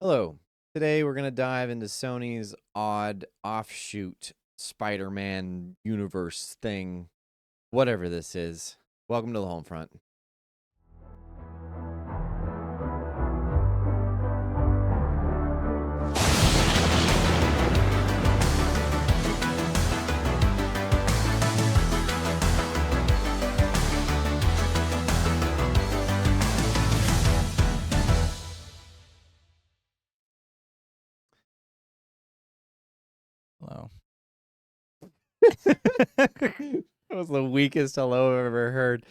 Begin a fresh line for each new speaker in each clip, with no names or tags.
Hello. Today we're going to dive into Sony's odd offshoot Spider-Man universe thing, whatever this is. Welcome to the HolmFront.
Hello.
That was the weakest hello I've ever heard.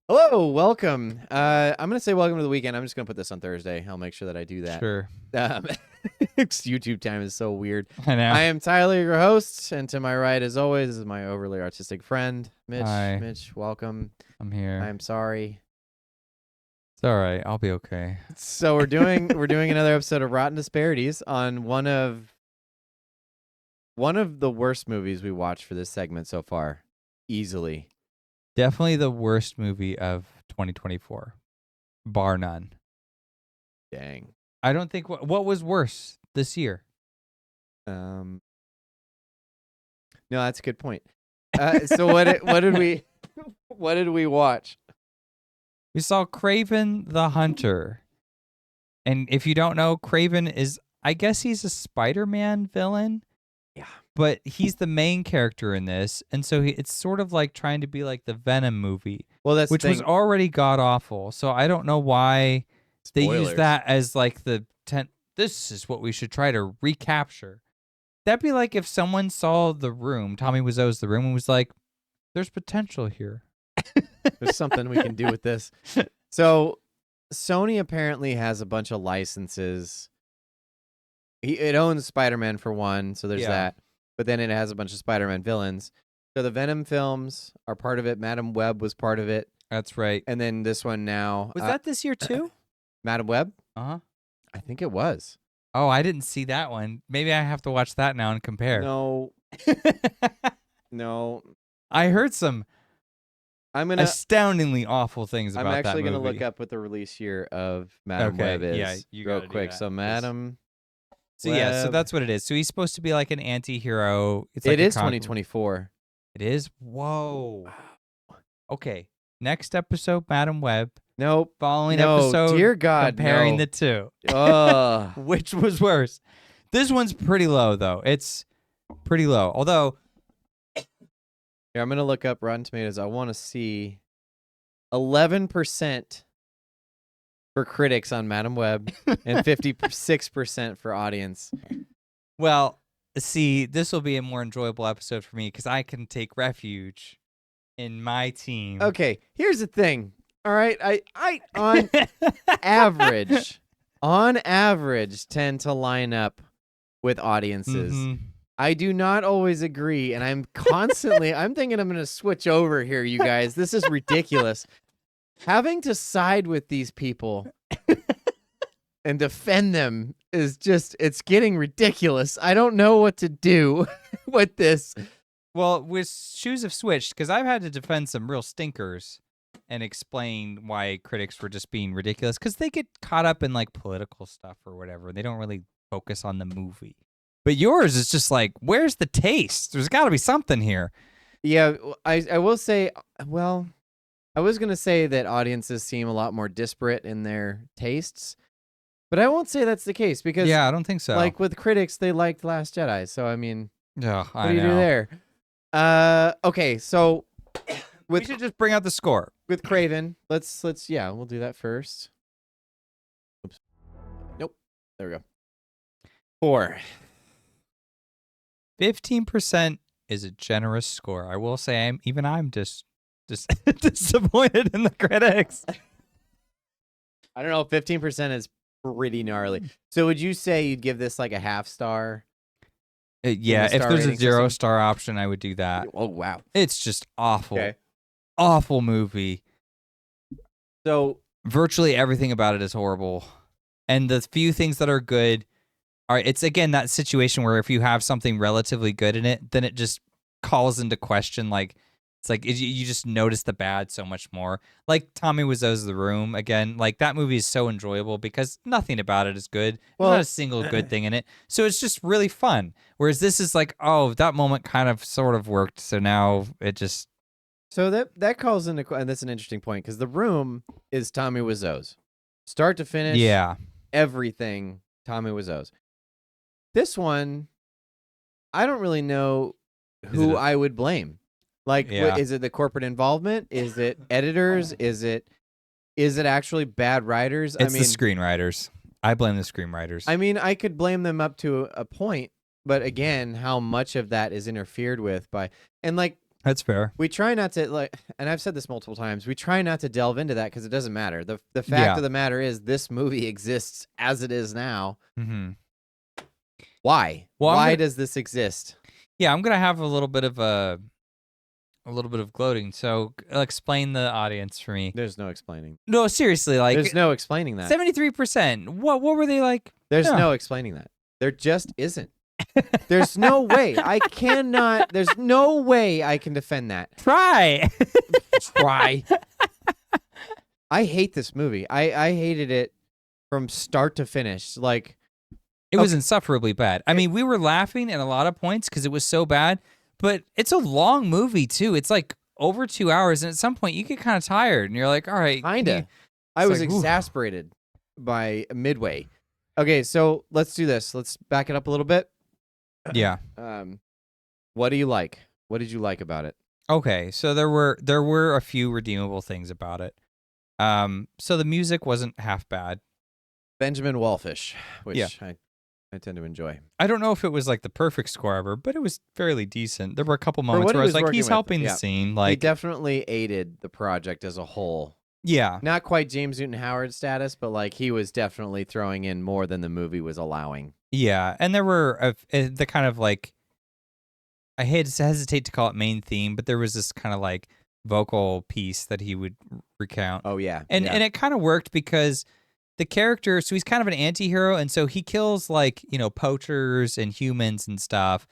Hello, welcome. I'm going to say welcome to the weekend. I'm just going to put this on Thursday. I'll make sure that I do that.
Sure.
YouTube time is so weird.
I know.
I am Tyler, your host, and to my right, as always, is my overly artistic friend, Mitch.
Hi.
Mitch, welcome.
I'm here.
I'm sorry.
It's all right. I'll be okay.
So we're doing another episode of Rotten Disparities on one of the worst movies we watched for this segment so far, easily.
Definitely the worst movie of 2024, bar none.
Dang.
I don't think what was worse this year.
No, that's a good point. So what did we watch?
We saw Kraven the Hunter. And if you don't know, Kraven is, I guess he's a Spider-Man villain.
Yeah.
But he's the main character in this, and so it's sort of like trying to be like the Venom movie,
Well,
which was already god-awful. So I don't know why they use that as like this is what we should try to recapture. That'd be like if someone saw The Room, Tommy Wiseau's The Room, and was like, there's potential here.
There's something we can do with this. So Sony apparently has a bunch of licenses. It owns Spider-Man for one, so there's that. But then it has a bunch of Spider-Man villains. So the Venom films are part of it. Madam Web was part of it.
That's right.
And then this one now.
Was that this year too?
Madam Web?
Uh-huh.
I think it was.
Oh, I didn't see that one. Maybe I have to watch that now and compare.
No. No.
I heard some astoundingly awful things about that movie.
I'm actually going to look up what the release year of Madam Web is.
Yeah, you
real quick. So Madam
So yeah, so that's what it is. So he's supposed to be like an anti-hero. It's like
it is 2024.
It is? Whoa. Okay. Next episode, Madam Web.
Nope.
Following episode,
dear God,
comparing the two. Which was worse? This one's pretty low, though. It's pretty low. Although,
here, I'm going to look up Rotten Tomatoes. I want to see 11% for critics on Madam Web and 56% for audience.
Well, see, this will be a more enjoyable episode for me because I can take refuge in my team.
Okay, here's the thing. All right, I on average tend to line up with audiences.
Mm-hmm.
I do not always agree, and I'm constantly I'm thinking I'm going to switch over here, you guys. This is ridiculous. Having to side with these people and defend them is just, it's getting ridiculous. I don't know what to do with this.
Well, shoes have switched because I've had to defend some real stinkers and explain why critics were just being ridiculous because they get caught up in like political stuff or whatever. They don't really focus on the movie. But yours is just like, where's the taste? There's got to be something here.
Yeah, I will say, well, I was going to say that audiences seem a lot more disparate in their tastes, but I won't say that's the case because
yeah, I don't think so.
Like with critics, they liked Last Jedi. So, I mean,
yeah,
what do you do there? Okay, so
we should just bring out the score.
With Kraven, let's we'll do that first. Oops. Nope. There we go. 4.
15% is a generous score. I will say I'm just disappointed in the critics.
I don't know. 15% is pretty gnarly. So would you say you'd give this like a half star?
Yeah, if there's a 0-star option, I would do that.
Oh, wow.
It's just awful.
Okay.
Awful movie.
So
virtually everything about it is horrible. And the few things that are good it's again that situation where if you have something relatively good in it, then it just calls into question like It's like you just notice the bad so much more. Like Tommy Wiseau's The Room again. Like that movie is so enjoyable because nothing about it is good. There's not a single good thing in it. So it's just really fun. Whereas this is like, oh, that moment kind of sort of worked. So now it just.
So that calls into, and that's an interesting point because The Room is Tommy Wiseau's start to finish.
Yeah.
Everything Tommy Wiseau's. This one, I don't really know who I would blame. Like, is it the corporate involvement? Is it editors? Is it actually bad writers?
It's the screenwriters. I blame the screenwriters.
I mean, I could blame them up to a point, but again, how much of that is interfered with by, and like,
that's fair.
we try not to, like, and I've said this multiple times, we try not to delve into that because it doesn't matter. The fact of the matter is this movie exists as it is now.
Mm-hmm.
Why?
Well,
why does this exist?
Yeah, I'm gonna have a little bit of gloating. So explain the audience for me.
There's no explaining.
No, seriously, like
there's no explaining that.
73%. What were they like?
There's no explaining that. There just isn't. There's no way. I cannot. There's no way I can defend that.
Try.
I hate this movie. I hated it from start to finish. Like,
it was insufferably bad. I mean, we were laughing at a lot of points because it was so bad, but it's a long movie too. It's like over 2 hours, and at some point you get kind of tired, and you're like, all right.
Kinda. I was exasperated by midway. Okay, so let's do this. Let's back it up a little bit.
Yeah.
What do you like? What did you like about it?
Okay, so there were a few redeemable things about it. So the music wasn't half bad.
Benjamin Wallfish, which I tend to enjoy.
I don't know if it was like the perfect score ever, but it was fairly decent. There were a couple moments where I was like, he's helping the scene. Like,
he definitely aided the project as a whole.
Yeah.
Not quite James Newton Howard status, but like he was definitely throwing in more than the movie was allowing.
Yeah, and there were the kind of like, I hesitate to call it main theme, but there was this kind of like vocal piece that he would recount.
Oh yeah.
And it kind of worked because the character, so he's kind of an anti-hero, and so he kills like, poachers and humans and stuff.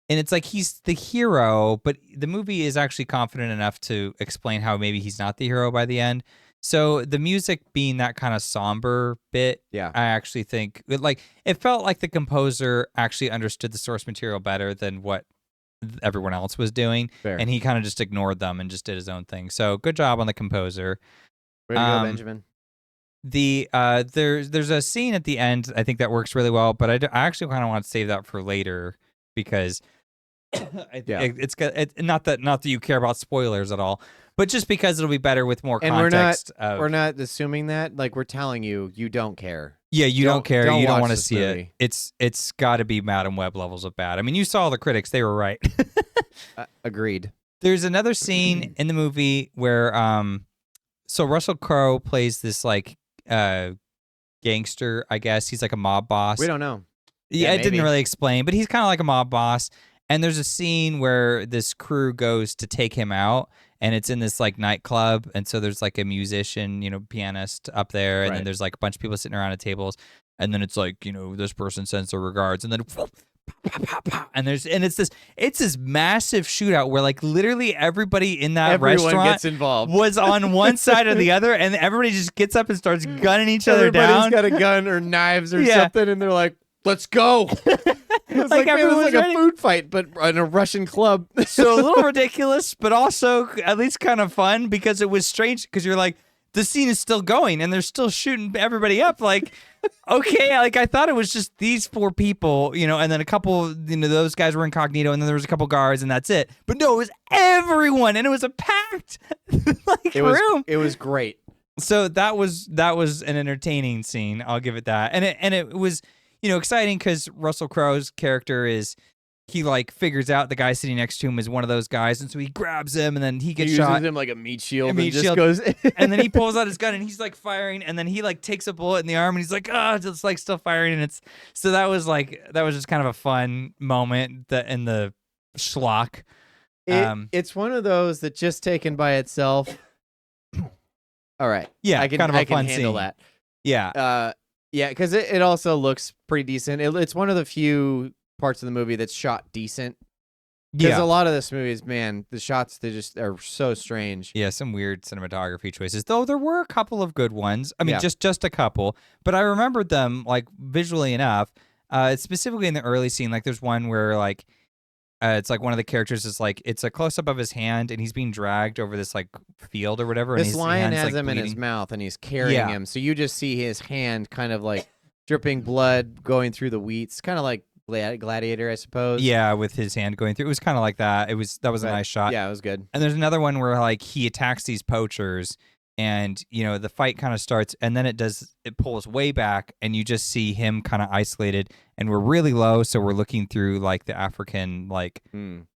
And it's like he's the hero, but the movie is actually confident enough to explain how maybe he's not the hero by the end. So the music being that kind of somber bit, I actually think it felt like the composer actually understood the source material better than what everyone else was doing.
Fair.
And he kind of just ignored them and just did his own thing. So good job on the composer.
Way to go, Benjamin.
There's a scene at the end I think that works really well, but I actually kind of want to save that for later because it's not that you care about spoilers at all, but just because it'll be better with more context.
We're not assuming that. Like, we're telling you don't care.
Yeah, you don't care. You don't want to see
movie.
it. It's got to be Madam Web levels of bad. I mean, you saw the critics; they were right.
Agreed.
There's another scene in the movie where so Russell Crowe plays this like gangster. I guess he's like a mob boss.
We don't know.
Yeah, it didn't really explain, but he's kind of like a mob boss. And there's a scene where this crew goes to take him out, and it's in this like nightclub, and so there's like a musician, pianist up there, and then there's like a bunch of people sitting around at tables, and then it's like, this person sends their regards, and then and it's this massive shootout where like literally everybody in that restaurant
gets involved.
Was on one side or the other, and everybody just gets up and starts gunning each other down.
Everybody's got a gun or knives or something, and they're like, "Let's go!" It's like a food fight, but in a Russian club.
So a little ridiculous, but also at least kind of fun because it was strange because you're like, the scene is still going and they're still shooting everybody up. Like, okay, like I thought it was just these four people, and then a couple, those guys were incognito, and then there was a couple guards, and that's it. But no, it was everyone, and it was a packed room.
It was great.
So that was an entertaining scene. I'll give it that, and it was. Exciting because Russell Crowe's character he like figures out the guy sitting next to him is one of those guys, and so he grabs him, and then he gets shot.
He uses him like a meat shield and just goes.
And then he pulls out his gun and he's like firing, and then he like takes a bullet in the arm and he's like, just like still firing, and that was just kind of a fun moment in the schlock.
It's one of those that just taken by itself. All right,
yeah,
I can handle that.
Yeah.
Yeah, because it also looks pretty decent. It's one of the few parts of the movie that's shot decent. Because a lot of this movie is, man, the shots, they just are so strange.
Yeah, some weird cinematography choices. Though there were a couple of good ones. I mean,
Yeah.
just a couple. But I remembered them, like, visually enough. Specifically in the early scene, like, there's one where, like, it's like one of the characters is like, it's a close-up of his hand, and he's being dragged over this, like, field or whatever.
This
and his
lion
hand's,
has
like,
him in his
bleeding.
mouth, and he's carrying him. So you just see his hand kind of like dripping blood going through the wheats, kind of like Gladiator, I suppose.
Yeah, with his hand going through. It was kind of like that. That was a nice shot.
Yeah, it was good.
And there's another one where like he attacks these poachers, and the fight kind of starts, and then it pulls way back, and you just see him kind of isolated, and we're really low, so we're looking through like the African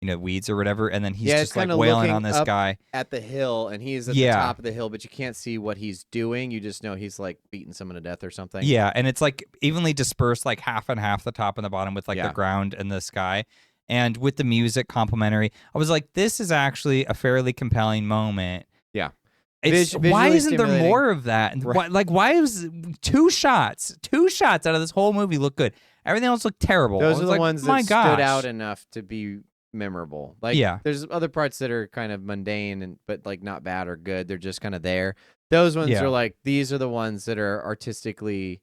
weeds or whatever, and then he's just like wailing on this guy
at the hill, and he's at the top of the hill, but you can't see what he's doing. You just know he's like beating someone to death or something.
Yeah, and it's like evenly dispersed, like half and half, the top and the bottom, with like the ground and the sky. And with the music complimentary, I was like, this is actually a fairly compelling moment.
Yeah.
Why isn't there more of that?
Right.
Why is two shots out of this whole movie look good? Everything else looked terrible.
Those are the ones that stood out enough to be memorable. Like, there's other parts that are kind of mundane, but like not bad or good. They're just kind of there. Those ones are like, these are the ones that are artistically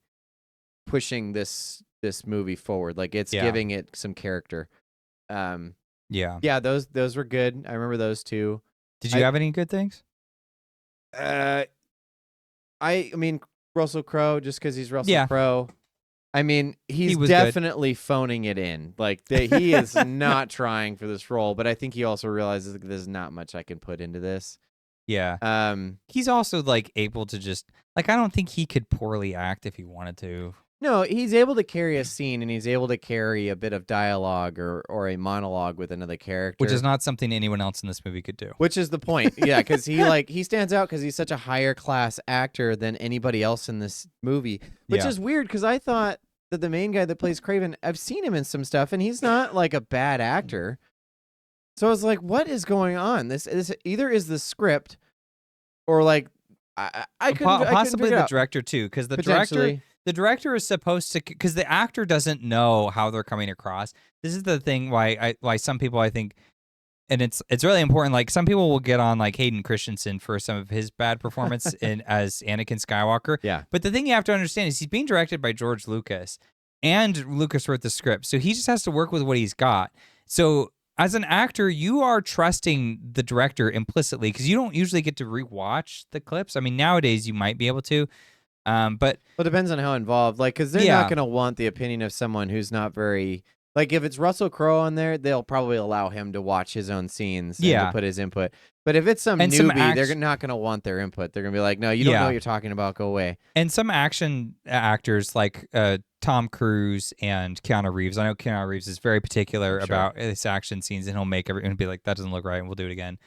pushing this movie forward. Like, it's giving it some character. Yeah, those were good. I remember those two.
Did you have any good things?
I mean, Russell Crowe, just because he's Russell Crowe. I mean, he's definitely phoning it in. Like, he is not trying for this role, but I think he also realizes that there's not much I can put into this.
Yeah. He's also like able to just like, I don't think he could poorly act if he wanted to.
No, he's able to carry a scene, and he's able to carry a bit of dialogue or a monologue with another character,
which is not something anyone else in this movie could do.
Which is the point, yeah, because he stands out because he's such a higher class actor than anybody else in this movie, which is weird because I thought that the main guy that plays Kraven, I've seen him in some stuff, and he's not like a bad actor. So I was like, what is going on? This either is the script, or like I couldn't
possibly
the
director too, because the director is supposed to, because the actor doesn't know how they're coming across. This is the thing why some people, I think, and it's really important. Like, some people will get on like Hayden Christensen for some of his bad performance as Anakin Skywalker.
Yeah.
But the thing you have to understand is he's being directed by George Lucas, and Lucas wrote the script, so he just has to work with what he's got. So as an actor, you are trusting the director implicitly, because you don't usually get to rewatch the clips. I mean, nowadays you might be able to. But
it depends on how involved, like, because they're not going to want the opinion of someone who's not very, like, if it's Russell Crowe on there, they'll probably allow him to watch his own scenes and to put his input. But if it's some newbie, they're not going to want their input. They're going to be like, no, you don't know what you're talking about. Go away.
And some action actors like Tom Cruise and Keanu Reeves. I know Keanu Reeves is very particular about his action scenes, and he'll make everyone be like, that doesn't look right, and we'll do it again.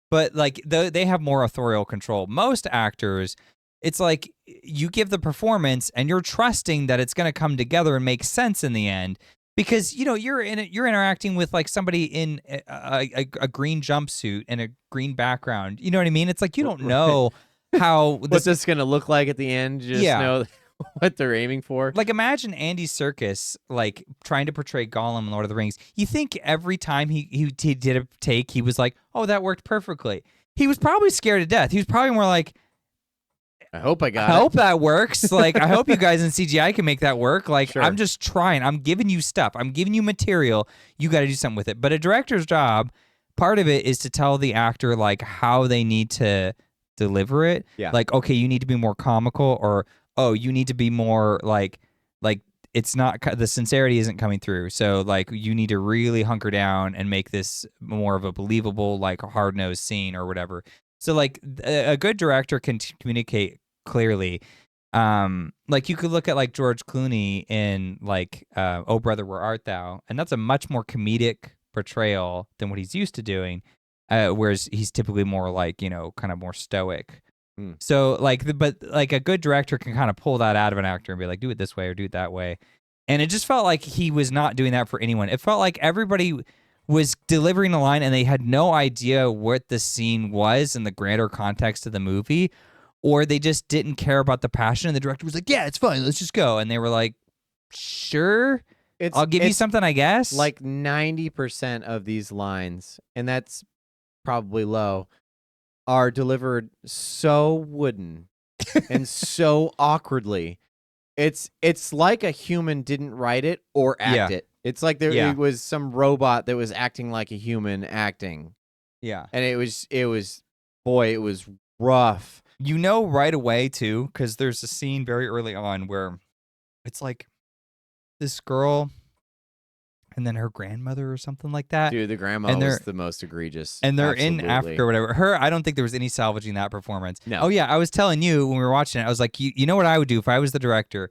But like, they have more authorial control. Most actors, it's like you give the performance and you're trusting that it's going to come together and make sense in the end, because you're interacting with like somebody in a green jumpsuit and a green background. You know what I mean? It's like you don't know how
what's this going to look like at the end. Just know what they're aiming for.
Like, imagine Andy Serkis like trying to portray Gollum in Lord of the Rings. You think every time he did a take, he was like, "Oh, that worked perfectly." He was probably scared to death. He was probably more like,
I hope
that works. Like, I hope you guys in CGI can make that work. Like, I'm just trying. I'm giving you stuff. I'm giving you material. You got to do something with it. But a director's job, part of it is to tell the actor, like, how they need to deliver it.
Yeah.
Like, okay, you need to be more comical, or, oh, you need to be more, like it's not, the sincerity isn't coming through. So, like, you need to really hunker down and make this more of a believable, like, hard-nosed scene or whatever. So, like, a good director can communicate clearly. Like, you could look at like George Clooney in like Oh Brother, Where Art Thou, and that's a much more comedic portrayal than what he's used to doing, whereas he's typically more like, kind of more stoic. So like, but like a good director can kind of pull that out of an actor and be like, do it this way or do it that way. And it just felt like he was not doing that for anyone. It felt like everybody was delivering a line and they had no idea what the scene was in the grander context of the movie, or they just didn't care about the passion, and the director was like, yeah, it's fine, let's just go. And they were like, sure, I'll give you something, I guess.
Like 90% of these lines, and that's probably low, are delivered so wooden and so awkwardly. It's like a human didn't write it or act it. It's like it was some robot that was acting like a human acting.
Yeah.
And it was rough.
You know right away, too, because there's a scene very early on where it's like this girl and then her grandmother or something like that.
Dude, the grandma was the most egregious.
And they're in Africa or whatever. I don't think there was any salvaging that performance.
No.
Oh, yeah, I was telling you when we were watching it, I was like, you know what I would do if I was the director?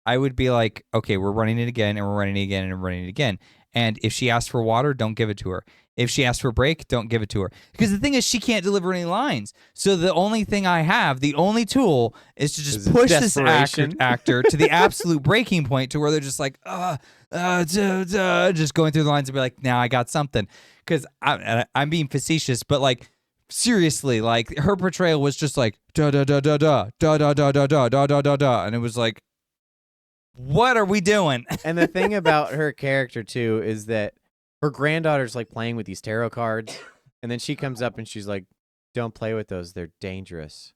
I would be like, okay, we're running it again, and we're running it again, and we're running it again. And if she asks for water, don't give it to her. If she asks for a break, don't give it to her. Because the thing is, she can't deliver any lines. So the only thing I have, the only tool, is to just push this actor to the absolute breaking point to where they're just like, just going through the lines and be like, now I got something. Because I'm being facetious, but like, seriously, like, her portrayal was just like, da-da-da-da-da, da-da-da-da-da, and it was like, what are we doing?
And the thing about her character, too, is that her granddaughter's like playing with these tarot cards, and then she comes up and she's like, don't play with those. They're dangerous.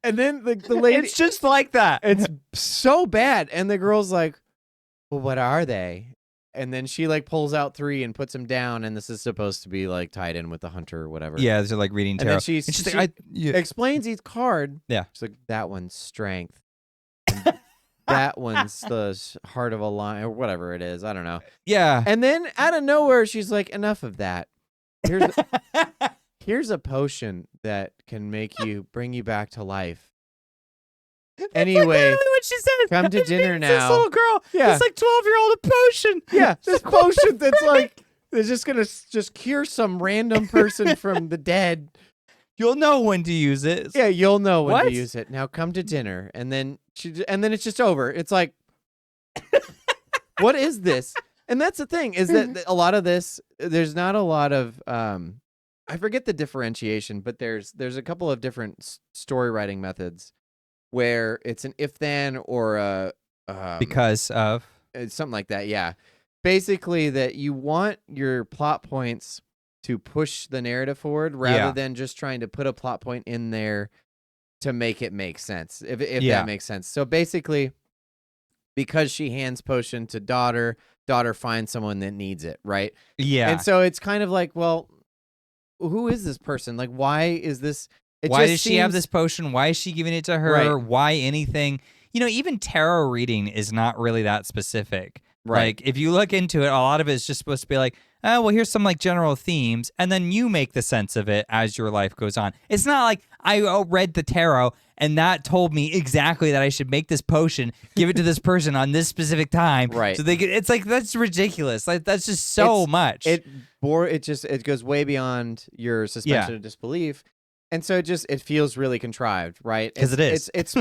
And then the lady...
It's just like that.
It's so bad. And the girl's like, well, what are they? And then she like pulls out 3 and puts them down, and this is supposed to be like tied in with the hunter or whatever.
Yeah, they're like reading tarot.
And then she explains each card.
Yeah.
She's like, that one's strength. And that one's the heart of a lion or whatever it is. I don't know.
Yeah.
And then out of nowhere, she's like, enough of that. Here's a potion that can bring you back to life. Anyway,
like what she says.
Come to dinner now.
This little girl,
yeah,
it's like 12-year-old a potion.
Yeah, this potion that's like they're just gonna cure some random person from the dead.
You'll know when to use it.
Yeah, you'll know when to use it. Now come to dinner, and then it's just over. It's like, what is this? And that's the thing is that a lot of this, there's not a lot of I forget the differentiation, but there's a couple of different story writing methods where it's an if then or a
because of
something like that. Yeah, basically that you want your plot points to push the narrative forward rather than just trying to put a plot point in there to make it make sense. If that makes sense. So basically, because she hands potion to daughter finds someone that needs it, right?
Yeah.
And so it's kind of like, well, who is this person? Like, why is this?
Why does she have this potion? Why is she giving it to her?
Right.
Why anything? You know, even tarot reading is not really that specific.
Right.
Like, if you look into it, a lot of it is just supposed to be like, oh, well, here's some like general themes, and then you make the sense of it as your life goes on. It's not like I read the tarot and that told me exactly that I should make this potion, give it to this person on this specific time.
Right.
So it's like, that's ridiculous. Like, that's just so much.
It goes way beyond your suspension of disbelief. And so it feels really contrived, right?
Because it is.
It's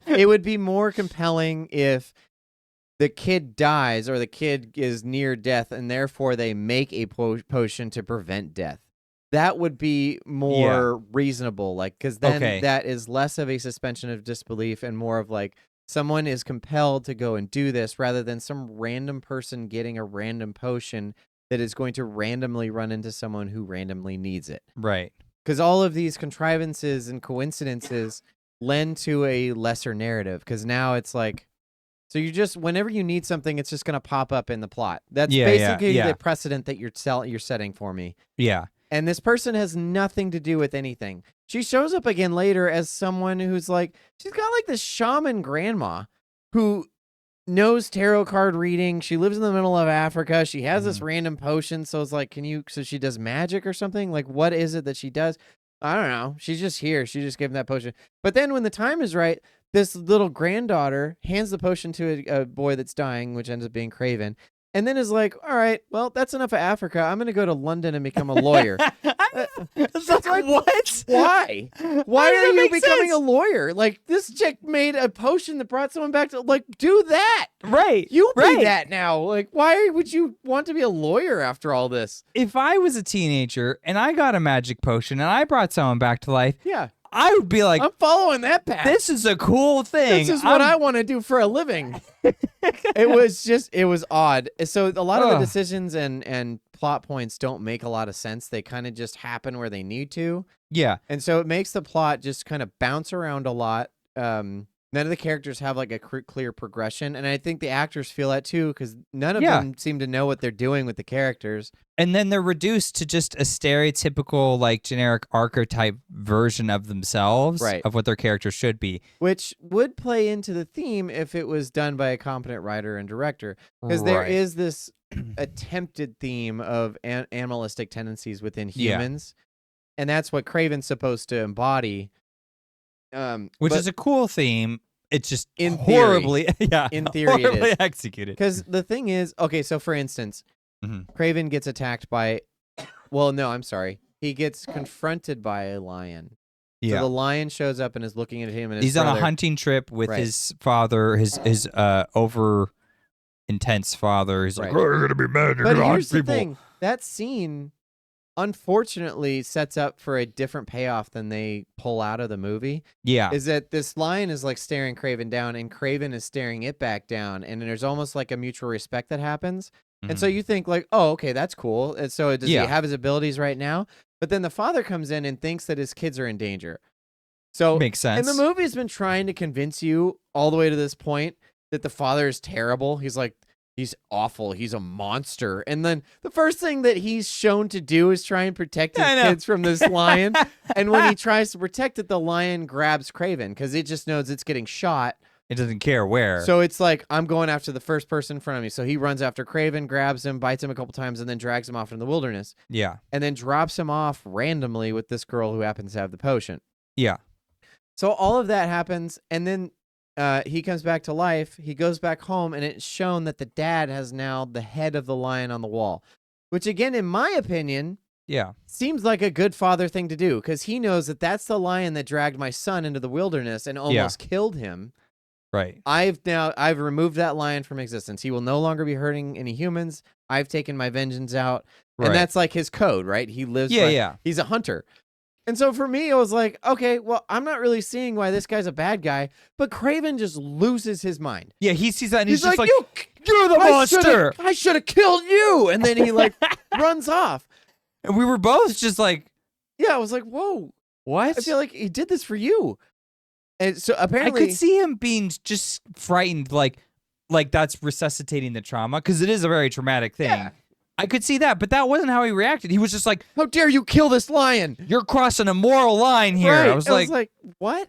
it would be more compelling if the kid dies or the kid is near death and therefore they make a potion to prevent death. That would be more reasonable, like, because then that is less of a suspension of disbelief and more of like someone is compelled to go and do this rather than some random person getting a random potion that is going to randomly run into someone who randomly needs it.
Right.
Because all of these contrivances and coincidences lend to a lesser narrative. Because now it's like, so you just, whenever you need something, it's just going to pop up in the plot. That's basically the precedent that you're setting for me.
Yeah.
And this person has nothing to do with anything. She shows up again later as someone who's like, she's got like this shaman grandma who knows tarot card reading. She lives in the middle of Africa. She has this random potion. So it's like, so she does magic or something? Like, what is it that she does? I don't know. She's just here. She just gave him that potion. But then when the time is right, this little granddaughter hands the potion to a boy that's dying, which ends up being Kraven. And then is like, all right, well, that's enough of Africa. I'm going to go to London and become a lawyer.
It's like, what?
Why? Why are you becoming a lawyer? Like, this chick made a potion that brought someone back to, like, do that.
Right.
You be that now. Like, why would you want to be a lawyer after all this?
If I was a teenager and I got a magic potion and I brought someone back to life, I would be like,
I'm following that path.
this is a cool thing.
This is what I want to do for a living. It was odd. So a lot of the decisions and plot points don't make a lot of sense. They kind of just happen where they need to.
Yeah.
And so it makes the plot just kind of bounce around a lot. None of the characters have like a clear progression. And I think the actors feel that too, because none of them seem to know what they're doing with the characters.
And then they're reduced to just a stereotypical, like, generic archetype version of themselves, of what their character should be.
Which would play into the theme if it was done by a competent writer and director. Because there is this attempted theme of animalistic tendencies within humans. And that's what Kraven's supposed to embody.
Which is a cool theme. It's just
in
horribly,
in theory,
horribly
it is
executed.
Because the thing is, okay, so for instance, Kraven gets attacked by, well, no, I'm sorry, he gets confronted by a lion. So the lion shows up and is looking at him, and
he's on a hunting trip with his father, his over intense father. He's like, "Oh, you're gonna be mad. You're gonna hunt people." But here's the thing:
that scene, unfortunately, sets up for a different payoff than they pull out of the movie.
Yeah.
Is that this lion is like staring Kraven down, and Kraven is staring it back down, and there's almost like a mutual respect that happens. And so you think like, oh, okay, that's cool. And so does he have his abilities right now? But then the father comes in and thinks that his kids are in danger. So
makes sense.
And the movie's been trying to convince you all the way to this point that the father is terrible. He's like, he's awful. He's a monster. And then the first thing that he's shown to do is try and protect his kids from this lion. And when he tries to protect it, the lion grabs Kraven because it just knows it's getting shot.
It doesn't care where.
So it's like, I'm going after the first person in front of me. So he runs after Kraven, grabs him, bites him a couple times, and then drags him off in the wilderness.
Yeah.
And then drops him off randomly with this girl who happens to have the potion.
Yeah.
So all of that happens, and then he comes back to life. He goes back home, and it's shown that the dad has now the head of the lion on the wall. Which, again, in my opinion, seems like a good father thing to do, because he knows that that's the lion that dragged my son into the wilderness and almost killed him.
Right.
I've removed that lion from existence. He will no longer be hurting any humans. I've taken my vengeance out. And that's like his code, right? He lives he's a hunter. And so for me, it was like, okay, well, I'm not really seeing why this guy's a bad guy, but Kraven just loses his mind.
Yeah, he sees that and he's just like,
you're
the monster.
I should have killed you. And then he like runs off.
And we were both just like,
I was like, whoa,
what?
I feel like he did this for you. And so apparently
I could see him being just frightened, like that's resuscitating the trauma, because it is a very traumatic thing. Yeah. I could see that, but that wasn't how he reacted. He was just like,
how dare you kill this lion?
You're crossing a moral line here.
Right.
I was like,
what?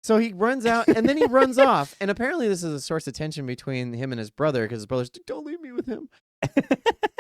So he runs out, and then he runs off. And apparently this is a source of tension between him and his brother, because his brother's like, don't leave me with him.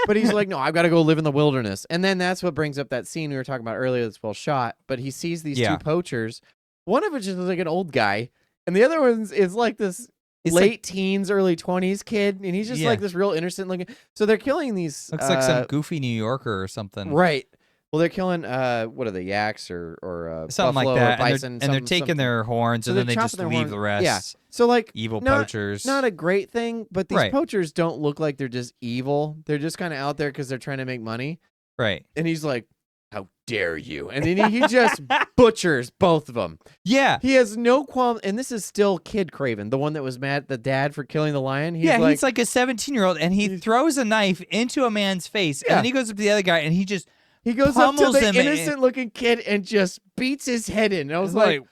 But he's like, no, I've got to go live in the wilderness. And then that's what brings up that scene we were talking about earlier that's well shot. But he sees these two poachers. One of which is like an old guy, and the other one is like this late teens, early 20s kid, and he's just like this real innocent looking. So they're killing these.
Looks like some goofy New Yorker or something.
Right. Well, they're killing what are they, yaks or
something
buffalo
like that,
or bison,
and they're taking their horns, and then they just leave the rest.
Yeah. So like
evil poachers.
Not a great thing, but these poachers don't look like they're just evil. They're just kind of out there because they're trying to make money.
Right.
And he's like, how dare you? And then he just butchers both of them.
Yeah.
He has no qualm. And this is still Kid Kraven, the one that was mad at the dad for killing the lion.
He's like a 17-year-old, and he throws a knife into a man's face, and then he goes up to the other guy, and he
goes up to the innocent-looking kid and just beats his head in. And I was like,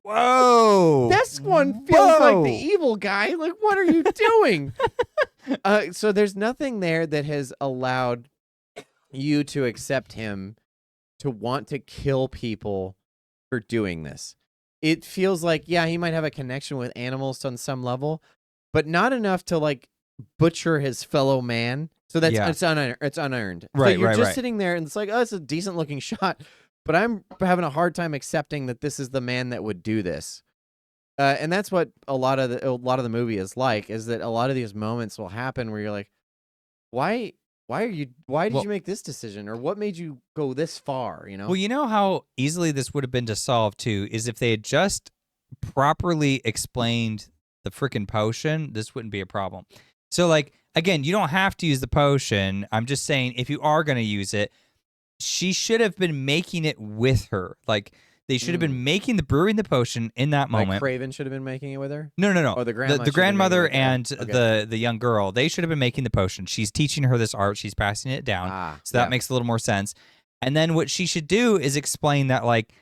whoa.
This one feels like the evil guy. Like, what are you doing? So there's nothing there that has allowed you to accept him to want to kill people for doing this. It feels like, he might have a connection with animals on some level, but not enough to like butcher his fellow man. So that's it's unearned.
Right,
so you're just sitting there and it's like, oh, it's a decent looking shot, but I'm having a hard time accepting that this is the man that would do this. And that's what a lot of the movie is like, is that a lot of these moments will happen where you're like, why did you make this decision, or what made you go this far, you know?
Well, you know how easily this would have been to solve too is if they had just properly explained the freaking potion, this wouldn't be a problem. So like, again, you don't have to use the potion. I'm just saying, if you are going to use it, she should have been making it with her. Like, They should have been making the potion in that moment.
Like Kraven should have been making it with her?
No.
Oh, the grandma.
The grandmother
should have been making it with her.
and the young girl, they should have been making the potion. She's teaching her this art. She's passing it down. So that makes a little more sense. And then what she should do is explain that, like,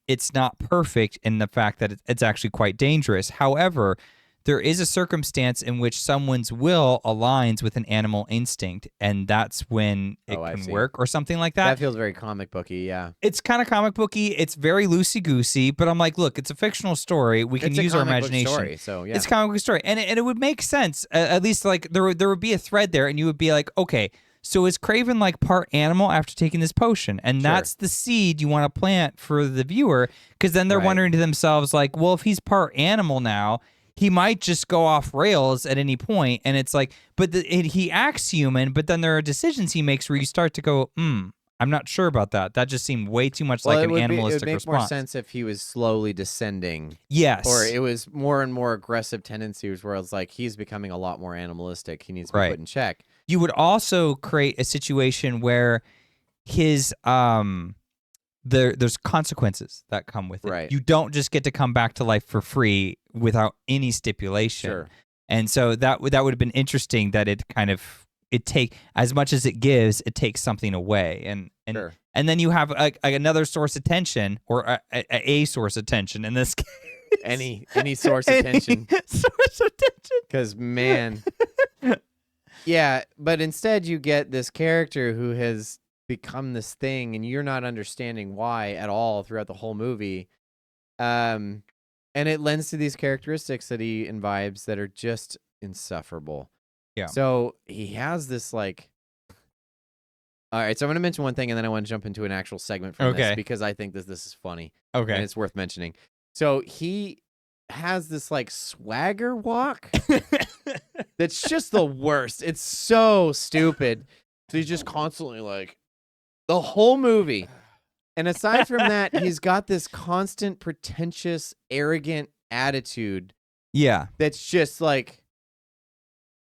it's not perfect in the fact that it's actually quite dangerous. However, there is a circumstance in which someone's will aligns with an animal instinct, and that's when it can work or something like that.
That feels very comic booky, yeah.
It's kind of comic booky. It's very loosey-goosey, but I'm like, look, it's a fictional story. We can use our imagination.
Story, so, yeah.
It's a comic book story, and it would make sense. At least, like, there would be a thread there, and you would be like, okay, so is Kraven like part animal after taking this potion? And that's the seed you want to plant for the viewer, because then they're wondering to themselves, like, well, if he's part animal now, he might just go off rails at any point. And it's like, but he acts human, but then there are decisions he makes where you start to go, I'm not sure about that. That just seemed way too much like an animalistic response. It would make
more sense if he was slowly descending.
Yes.
Or it was more and more aggressive tendencies where it's like he's becoming a lot more animalistic. He needs to be put in check.
You would also create a situation where his there's consequences that come with it.
Right.
You don't just get to come back to life for free without any stipulation.
Sure.
And so that would have been interesting that it take as much as it gives, it takes something away. And then you have another source of tension, or a source of tension in this case.
Any source of tension.
Source of tension.
Because, man. Yeah, but instead you get this character who has become this thing, and you're not understanding why at all throughout the whole movie. And it lends to these characteristics that he imbibes that are just insufferable.
Yeah.
So he has this, like... All right, so I'm going to mention one thing, and then I want to jump into an actual segment from this, because I think this is funny.
Okay.
And it's worth mentioning. So he has this, like, swagger walk that's just the worst. It's so stupid. So he's just constantly, like, the whole movie. And aside from that, he's got this constant, pretentious, arrogant attitude.
Yeah.
That's just, like,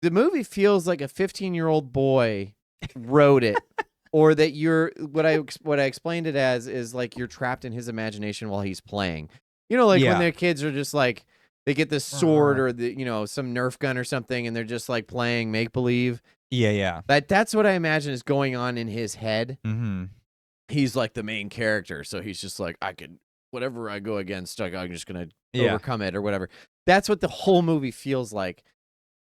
the movie feels like a 15-year-old boy wrote it. Or that you're, what I explained it as is, like, you're trapped in his imagination while he's playing. You know, like when their kids are just like, they get this sword or some Nerf gun or something, and they're just like playing make believe.
Yeah.
That's what I imagine is going on in his head.
Mm-hmm.
He's like the main character, so he's just like, whatever I go against, like, I'm just gonna overcome it or whatever. That's what the whole movie feels like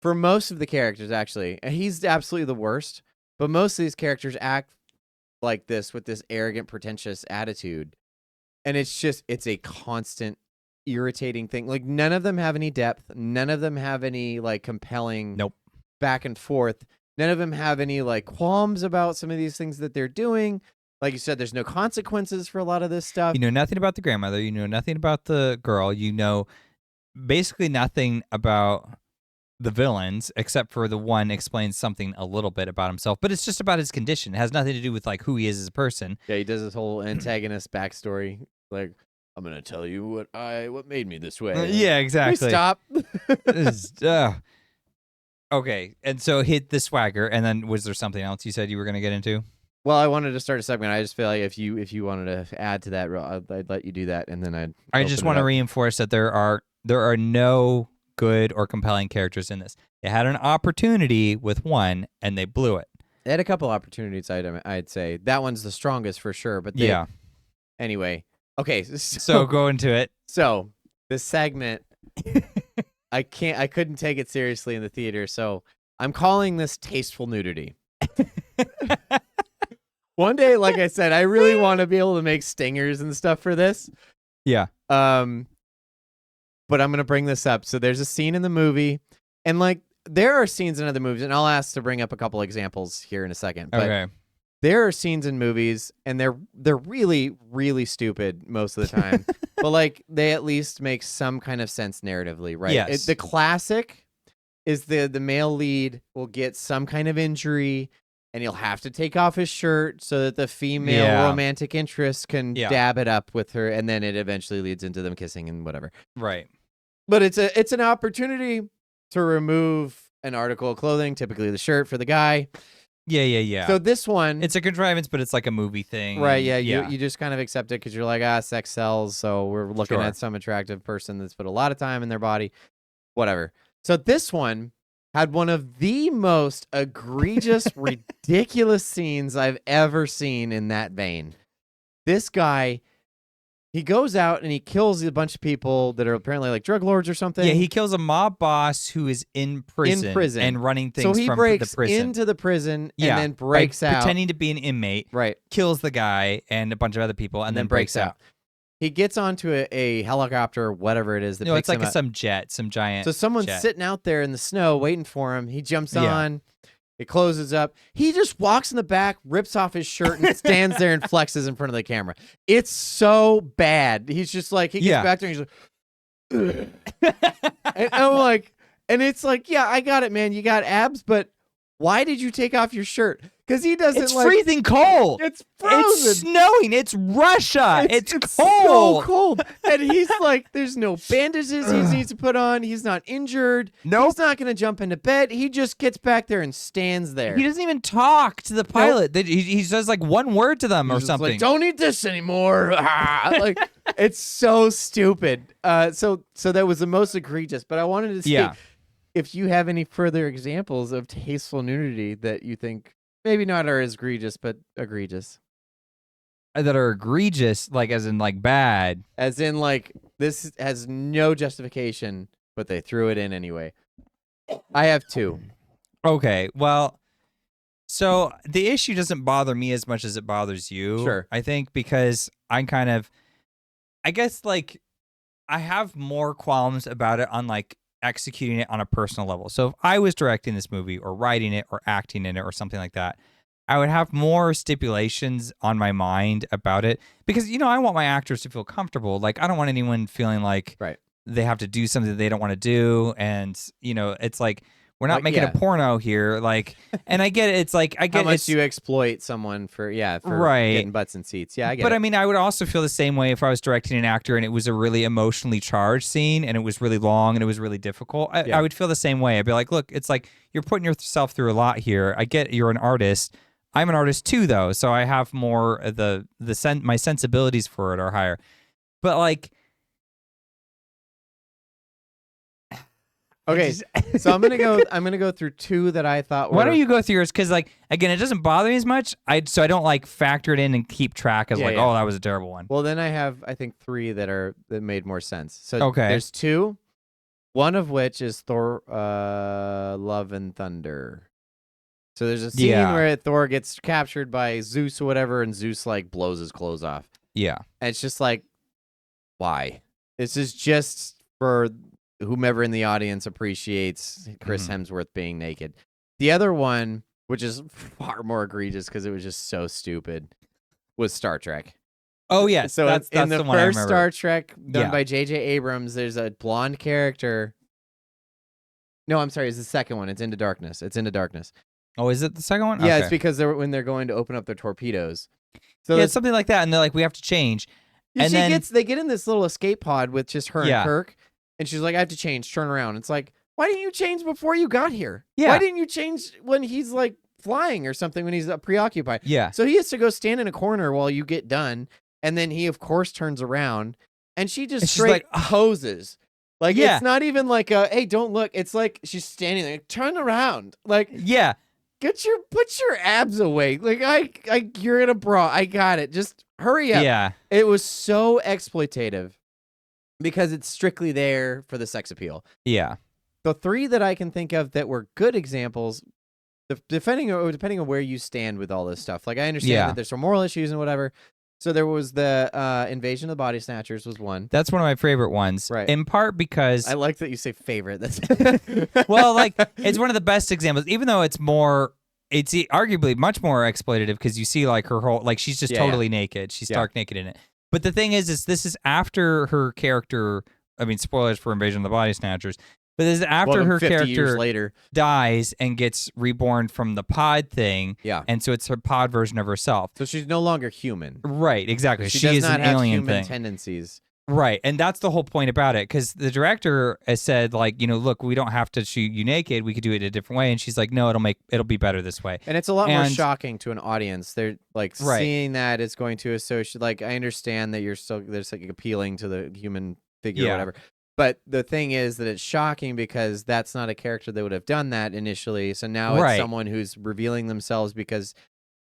for most of the characters, actually. And he's absolutely the worst, but most of these characters act like this with this arrogant, pretentious attitude. And it's a constant irritating thing. Like, none of them have any depth. None of them have any, like, compelling back and forth. None of them have any, like, qualms about some of these things that they're doing. Like you said, there's no consequences for a lot of this stuff.
You know nothing about the grandmother. You know nothing about the girl. You know basically nothing about the villains, except for the one explains something a little bit about himself, but it's just about his condition. It has nothing to do with, like, who he is as a person.
Yeah, he does this whole antagonist backstory. Like, I'm gonna tell you what made me this way.
Yeah, exactly.
Stop.
Okay, and so hit the swagger, and then was there something else you said you were gonna get into?
Well, I wanted to start a segment. I just feel like if you wanted to add to that, I'd let you do that, and then
I just want to reinforce that there are no good or compelling characters in this. They had an opportunity with one, and they blew it.
They had a couple opportunities. I'd say that one's the strongest for sure. But anyway, okay.
So go into it.
So this segment, I couldn't take it seriously in the theater, so I'm calling this tasteful nudity. One day, like I said, I really want to be able to make stingers and stuff for this.
Yeah.
But I'm going to bring this up. So there's a scene in the movie, and, like, there are scenes in other movies, and I'll ask to bring up a couple examples here in a second. But
okay.
There are scenes in movies, and they're really, really stupid most of the time. But, like, they at least make some kind of sense narratively, right?
Yes.
The classic is the male lead will get some kind of injury, and he'll have to take off his shirt so that the female romantic interest can dab it up with her, and then it eventually leads into them kissing and whatever.
Right.
But it's an opportunity to remove an article of clothing, typically the shirt for the guy,
Yeah.
So this one,
It's a contrivance, but it's like a movie thing.
right?
and-
Yeah, you just kind of accept it because you're like, sex sells, so we're looking
Sure.
at some attractive person that's put a lot of time in their body, whatever. So this one had one of the most egregious, ridiculous scenes I've ever seen in that vein. This guy, he goes out and he kills a bunch of people that are apparently like drug lords or something.
Yeah, he kills a mob boss who is in prison. And running things
so he
from
breaks
the prison.
into the prison
Yeah,
and then breaks
by
out.
pretending to be an inmate,
Right.
kills the guy and a bunch of other people, and then breaks out.
He gets onto a helicopter, whatever it is. That
No,
picks
it's like
him up.
some jet, some giant.
So someone's
jet.
sitting out there in the snow waiting for him. He jumps
Yeah.
on. It closes up. He just walks in the back, rips off his shirt, and stands there and flexes in front of the camera. It's so bad. He's just like, he gets back there and he's like, and I'm like, and it's like, yeah, I got it, man. You got abs, but why did you take off your shirt? Because he doesn't
It's
like.
freezing cold.
It's frozen.
It's snowing. It's Russia. It's cold.
So cold. And he's like, there's no bandages he needs to put on. He's not injured.
Nope.
He's not going to jump into bed. He just gets back there and stands there.
He doesn't even talk to the pilot. He says like one word to them
He's
or
just
something.
like, don't eat this anymore. Like, it's so stupid. So that was the most egregious. But I wanted to see if you have any further examples of tasteful nudity that you think maybe not are as egregious, but egregious.
That are egregious, like as in like bad.
As in like this has no justification, but they threw it in anyway. I have two.
Okay, well, so the issue doesn't bother me as much as it bothers you.
Sure.
I think because I guess like I have more qualms about it on like executing it on a personal level. So if I was directing this movie or writing it or acting in it or something like that, I would have more stipulations on my mind about it because, I want my actors to feel comfortable. Like, I don't want anyone feeling like they have to do something that they don't want to do. And, it's like, we're not making a porno here. Like, and I get it. It's like, I get
how much you exploit someone for getting butts in seats. Yeah, I get it.
But I mean, I would also feel the same way if I was directing an actor and it was a really emotionally charged scene and it was really long and it was really difficult. I would feel the same way. I'd be like, look, it's like you're putting yourself through a lot here. I get you're an artist. I'm an artist too, though, so I have more my sensibilities for it are higher. But like,
okay, so I'm gonna go through two that I thought were.
Why don't you go through yours? Because like again, it doesn't bother me as much. I don't like factor it in and keep track as oh, that was a terrible one.
Well, then I have I think three that made more sense. So
okay,
there's two. One of which is Thor, Love and Thunder. So there's a scene where Thor gets captured by Zeus or whatever, and Zeus like blows his clothes off.
Yeah,
and it's just like, why? This is just for whomever in the audience appreciates Chris Hemsworth being naked. The other one, which is far more egregious because it was just so stupid, was Star Trek.
Oh yes,
so
that's
in the
the one I
first
remember.
Star Trek done by J.J. Abrams, there's a blonde character. No, I'm sorry, it's the second one. It's Into Darkness.
Oh, is it the second one?
Yeah,
okay.
it's because when they're going to open up their torpedoes. So
it's something like that, and they're like, we have to change.
And they get in this little escape pod with just her and Kirk, and she's like, I have to change, turn around. It's like, why didn't you change before you got here?
Yeah.
Why didn't you change when he's like flying or something when he's preoccupied?
Yeah.
So he has to go stand in a corner while you get done, and then he of course turns around, and she just straight poses. Like it's not even like a hey, don't look. It's like she's standing there, turn around, like put your abs away. Like you're in a bra. I got it. Just hurry up.
Yeah.
It was so exploitative because it's strictly there for the sex appeal.
Yeah.
The three that I can think of that were good examples, depending on where you stand with all this stuff. Like I understand that there's some moral issues and whatever. So there was the Invasion of the Body Snatchers was one.
That's one of my favorite ones.
Right.
In part because
I like that you say favorite. That's
well, like it's one of the best examples, even though it's arguably much more exploitative because you see like her whole, like she's just totally naked. She's stark naked in it. But the thing is this is after her character, I mean, spoilers for Invasion of the Body Snatchers, but this is after her
50
character
years later
dies and gets reborn from the pod thing.
Yeah.
And so it's her pod version of herself.
So she's no longer human.
Right, exactly.
She
is
does not
an
have
alien
human
thing.
tendencies.
Right, and that's the whole point about it, because the director has said, like, look, we don't have to shoot you naked. We could do it a different way. And she's like, no, it'll be better this way.
And it's a lot more
And-
shocking to an audience. They're like
Right.
seeing that it's going to associate. Like, I understand that you're still there's like appealing to the human figure or
Yeah.
whatever. But the thing is that it's shocking because that's not a character that would have done that initially. So now
Right.
it's someone who's revealing themselves because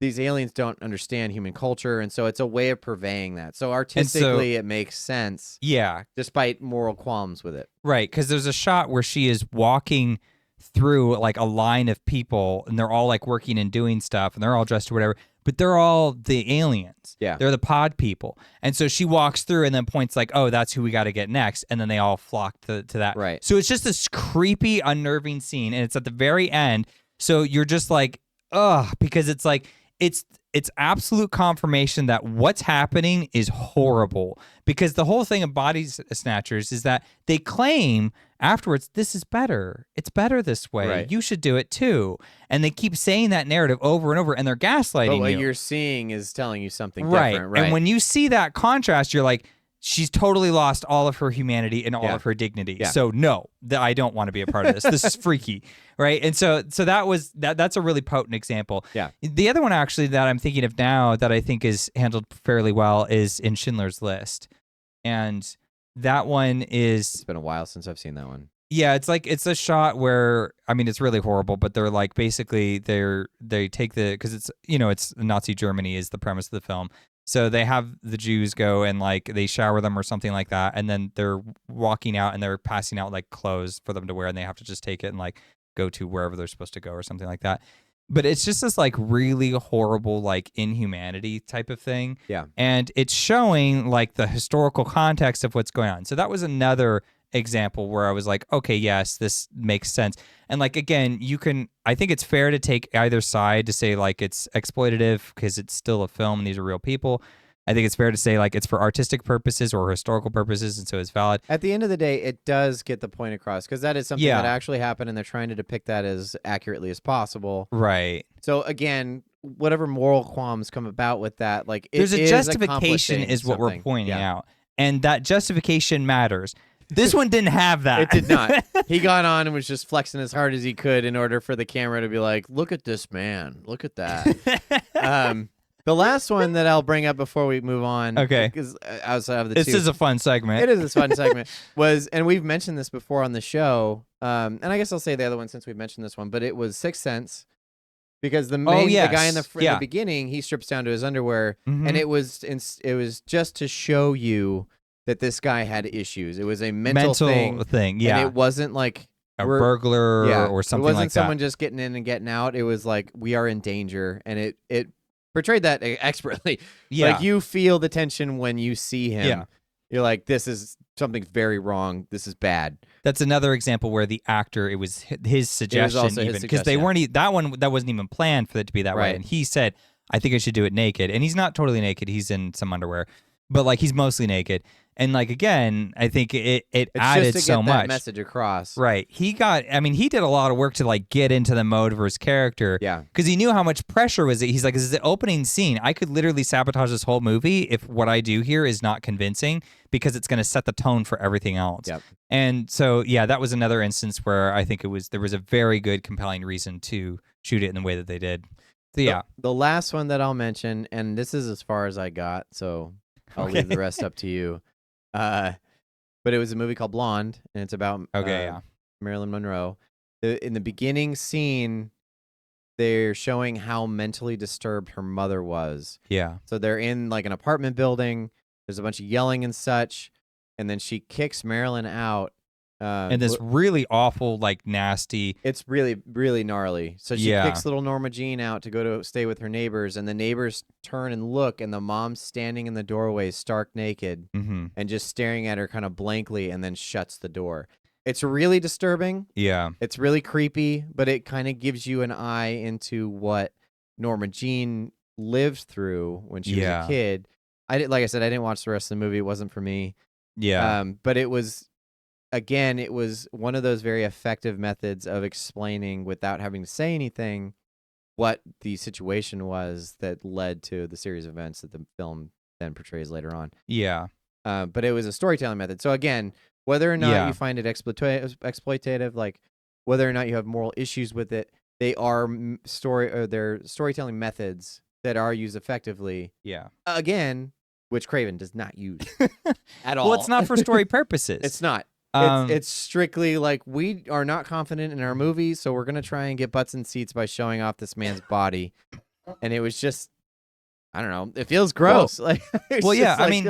these aliens don't understand human culture, and so it's a way of purveying that. So artistically, it makes sense.
Yeah,
Despite moral qualms with it.
right, because there's a shot where she is walking through like a line of people, and they're all like working and doing stuff, and they're all dressed or whatever, but they're all the aliens.
Yeah.
They're the pod people. And so she walks through and then points like, oh, that's who we got to get next. And then they all flock to that.
Right.
So it's just this creepy, unnerving scene, and it's at the very end. So you're just like, ugh, because it's like, it's absolute confirmation that what's happening is horrible, because the whole thing of Body Snatchers is that they claim afterwards, this is better. It's better this way.
Right.
You should do it too. And they keep saying that narrative over and over, and they're gaslighting
But what
you.
you're seeing is telling you something
Right.
different. Right.
And when you see that contrast, you're like, she's totally lost all of her humanity and all
Yeah.
of her dignity.
Yeah.
So no, I don't want to be a part of this. This is freaky, right? And so that's a really potent example.
Yeah.
The other one actually that I'm thinking of now that I think is handled fairly well is in Schindler's List, and that one is
It's been a while since I've seen that one.
yeah, it's a shot where, I mean, it's really horrible, but they're like basically they take because it's Nazi Germany is the premise of the film. So they have the Jews go and like they shower them or something like that, and then they're walking out and they're passing out like clothes for them to wear, and they have to just take it and like go to wherever they're supposed to go or something like that. But it's just this like really horrible like inhumanity type of thing.
Yeah.
And it's showing like the historical context of what's going on. So that was another example where I was like, okay, yes, this makes sense. And like, again, I think it's fair to take either side to say like it's exploitative because it's still a film and these are real people. I think it's fair to say like it's for artistic purposes or historical purposes, and so it's valid.
At the end of the day, it does get the point across because that is something
Yeah.
that actually happened, and they're trying to depict that as accurately as possible.
Right.
So again, whatever moral qualms come about with that, like
There's a
is
justification
accomplishing
is what we're
something.
pointing
Yeah.
out. And that justification matters. This one didn't have that.
It did not. He got on and was just flexing as hard as he could in order for the camera to be like, look at this man. Look at that. The last one that I'll bring up before we move on,
Okay.
because outside of the
This
two,
is a fun segment.
it is a fun segment, and we've mentioned this before on the show, and I guess I'll say the other one since we've mentioned this one, but it was Sixth Sense, because the guy in the
Yeah.
the beginning, he strips down to his underwear,
Mhm.
and it was just to show you that this guy had issues. It was a mental thing,
yeah.
and it wasn't like
A
we're-
burglar or something
it wasn't
like
someone
that.
just getting in and getting out. It was like we are in danger, and it portrayed that expertly.
Yeah.
Like you feel the tension when you see him.
Yeah.
You're like, this is something's very wrong. This is bad.
That's another example where the actor, it was his suggestion
also his
even, because they
suggestion.
weren't, that wasn't even planned for it to be that way.
Right.
And he said, I think I should do it naked. And he's not totally naked. He's in some underwear, but like he's mostly naked. And like, again, I think it
It's
added
just to get
so
that
much.
message across.
Right. He did a lot of work to like get into the mode for his character.
Yeah.
Because he knew how much pressure was it. He's like, this is the opening scene. I could literally sabotage this whole movie if what I do here is not convincing, because it's going to set the tone for everything else.
Yep.
And so, yeah, that was another instance where I think there was a very good, compelling reason to shoot it in the way that they did. So, yeah.
The last one that I'll mention, and this is as far as I got, so I'll leave the rest up to you. But it was a movie called Blonde, and it's about Marilyn Monroe. In the beginning scene, they're showing how mentally disturbed her mother was.
Yeah.
So they're in like an apartment building. There's a bunch of yelling and such, and then she kicks Marilyn out.
And this really awful, like nasty.
It's really, really gnarly. So she
Yeah.
kicks little Norma Jean out to go to stay with her neighbors, and the neighbors turn and look, and the mom's standing in the doorway, stark naked,
Mm-hmm.
and just staring at her kind of blankly, and then shuts the door. It's really disturbing.
Yeah.
It's really creepy, but it kind of gives you an eye into what Norma Jean lived through when she was a kid. Like I said, I didn't watch the rest of the movie. It wasn't for me.
Yeah.
But it was. Again, it was one of those very effective methods of explaining without having to say anything what the situation was that led to the series of events that the film then portrays later on.
Yeah.
But it was a storytelling method. So again, whether or not you find it exploitative, like whether or not you have moral issues with it, they are they're storytelling methods that are used effectively.
Yeah.
Again, which Kraven does not use at all.
Well, it's not for story purposes.
It's not. It's strictly like, we are not confident in our movie, so we're going to try and get butts in seats by showing off this man's body. And it was just, I don't know, it feels gross.
Well, I mean,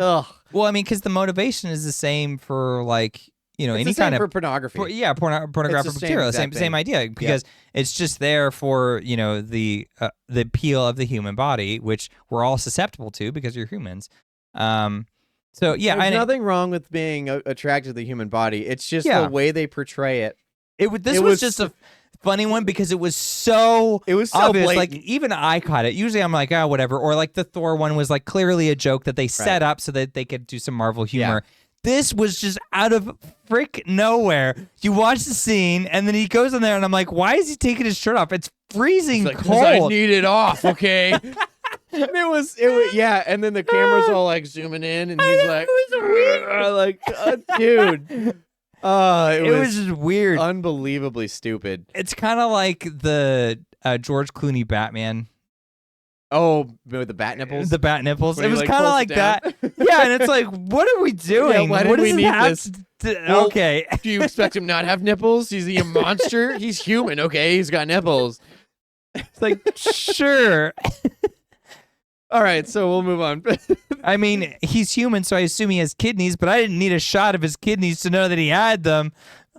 because the motivation is the same for, like, you know,
it's
any
the same
kind of
for pornography.
Pornographic material. Same idea, because it's just there for, you know, the appeal of the human body, which we're all susceptible to because you're humans. So yeah,
there's nothing wrong with being attracted to the human body. It's just the way they portray it.
This was just a funny one because it was so obvious.
Blatant.
Like, even I caught it. Usually I'm like, oh, whatever. Or like the Thor one was like clearly a joke that they set up so that they could do some Marvel humor. This was just out of frick nowhere. You watch the scene, and then he goes in there, and I'm like, why is he taking his shirt off? It's freezing cold.
I need it off, okay? And it was, and then the camera's all like zooming in, and he's like, dude. It
was just weird.
Unbelievably stupid.
It's kind of like the George Clooney Batman.
Oh, with the bat nipples?
The bat nipples.
When
it was kind of like that. Yeah, and it's like, what are we doing?
Why did we need this?
Okay.
Do you expect him not to have nipples? He's a monster? He's human, okay? He's got nipples.
It's like, sure.
All right, so we'll move on.
I mean, he's human, so I assume he has kidneys, but I didn't need a shot of his kidneys to know that he had them.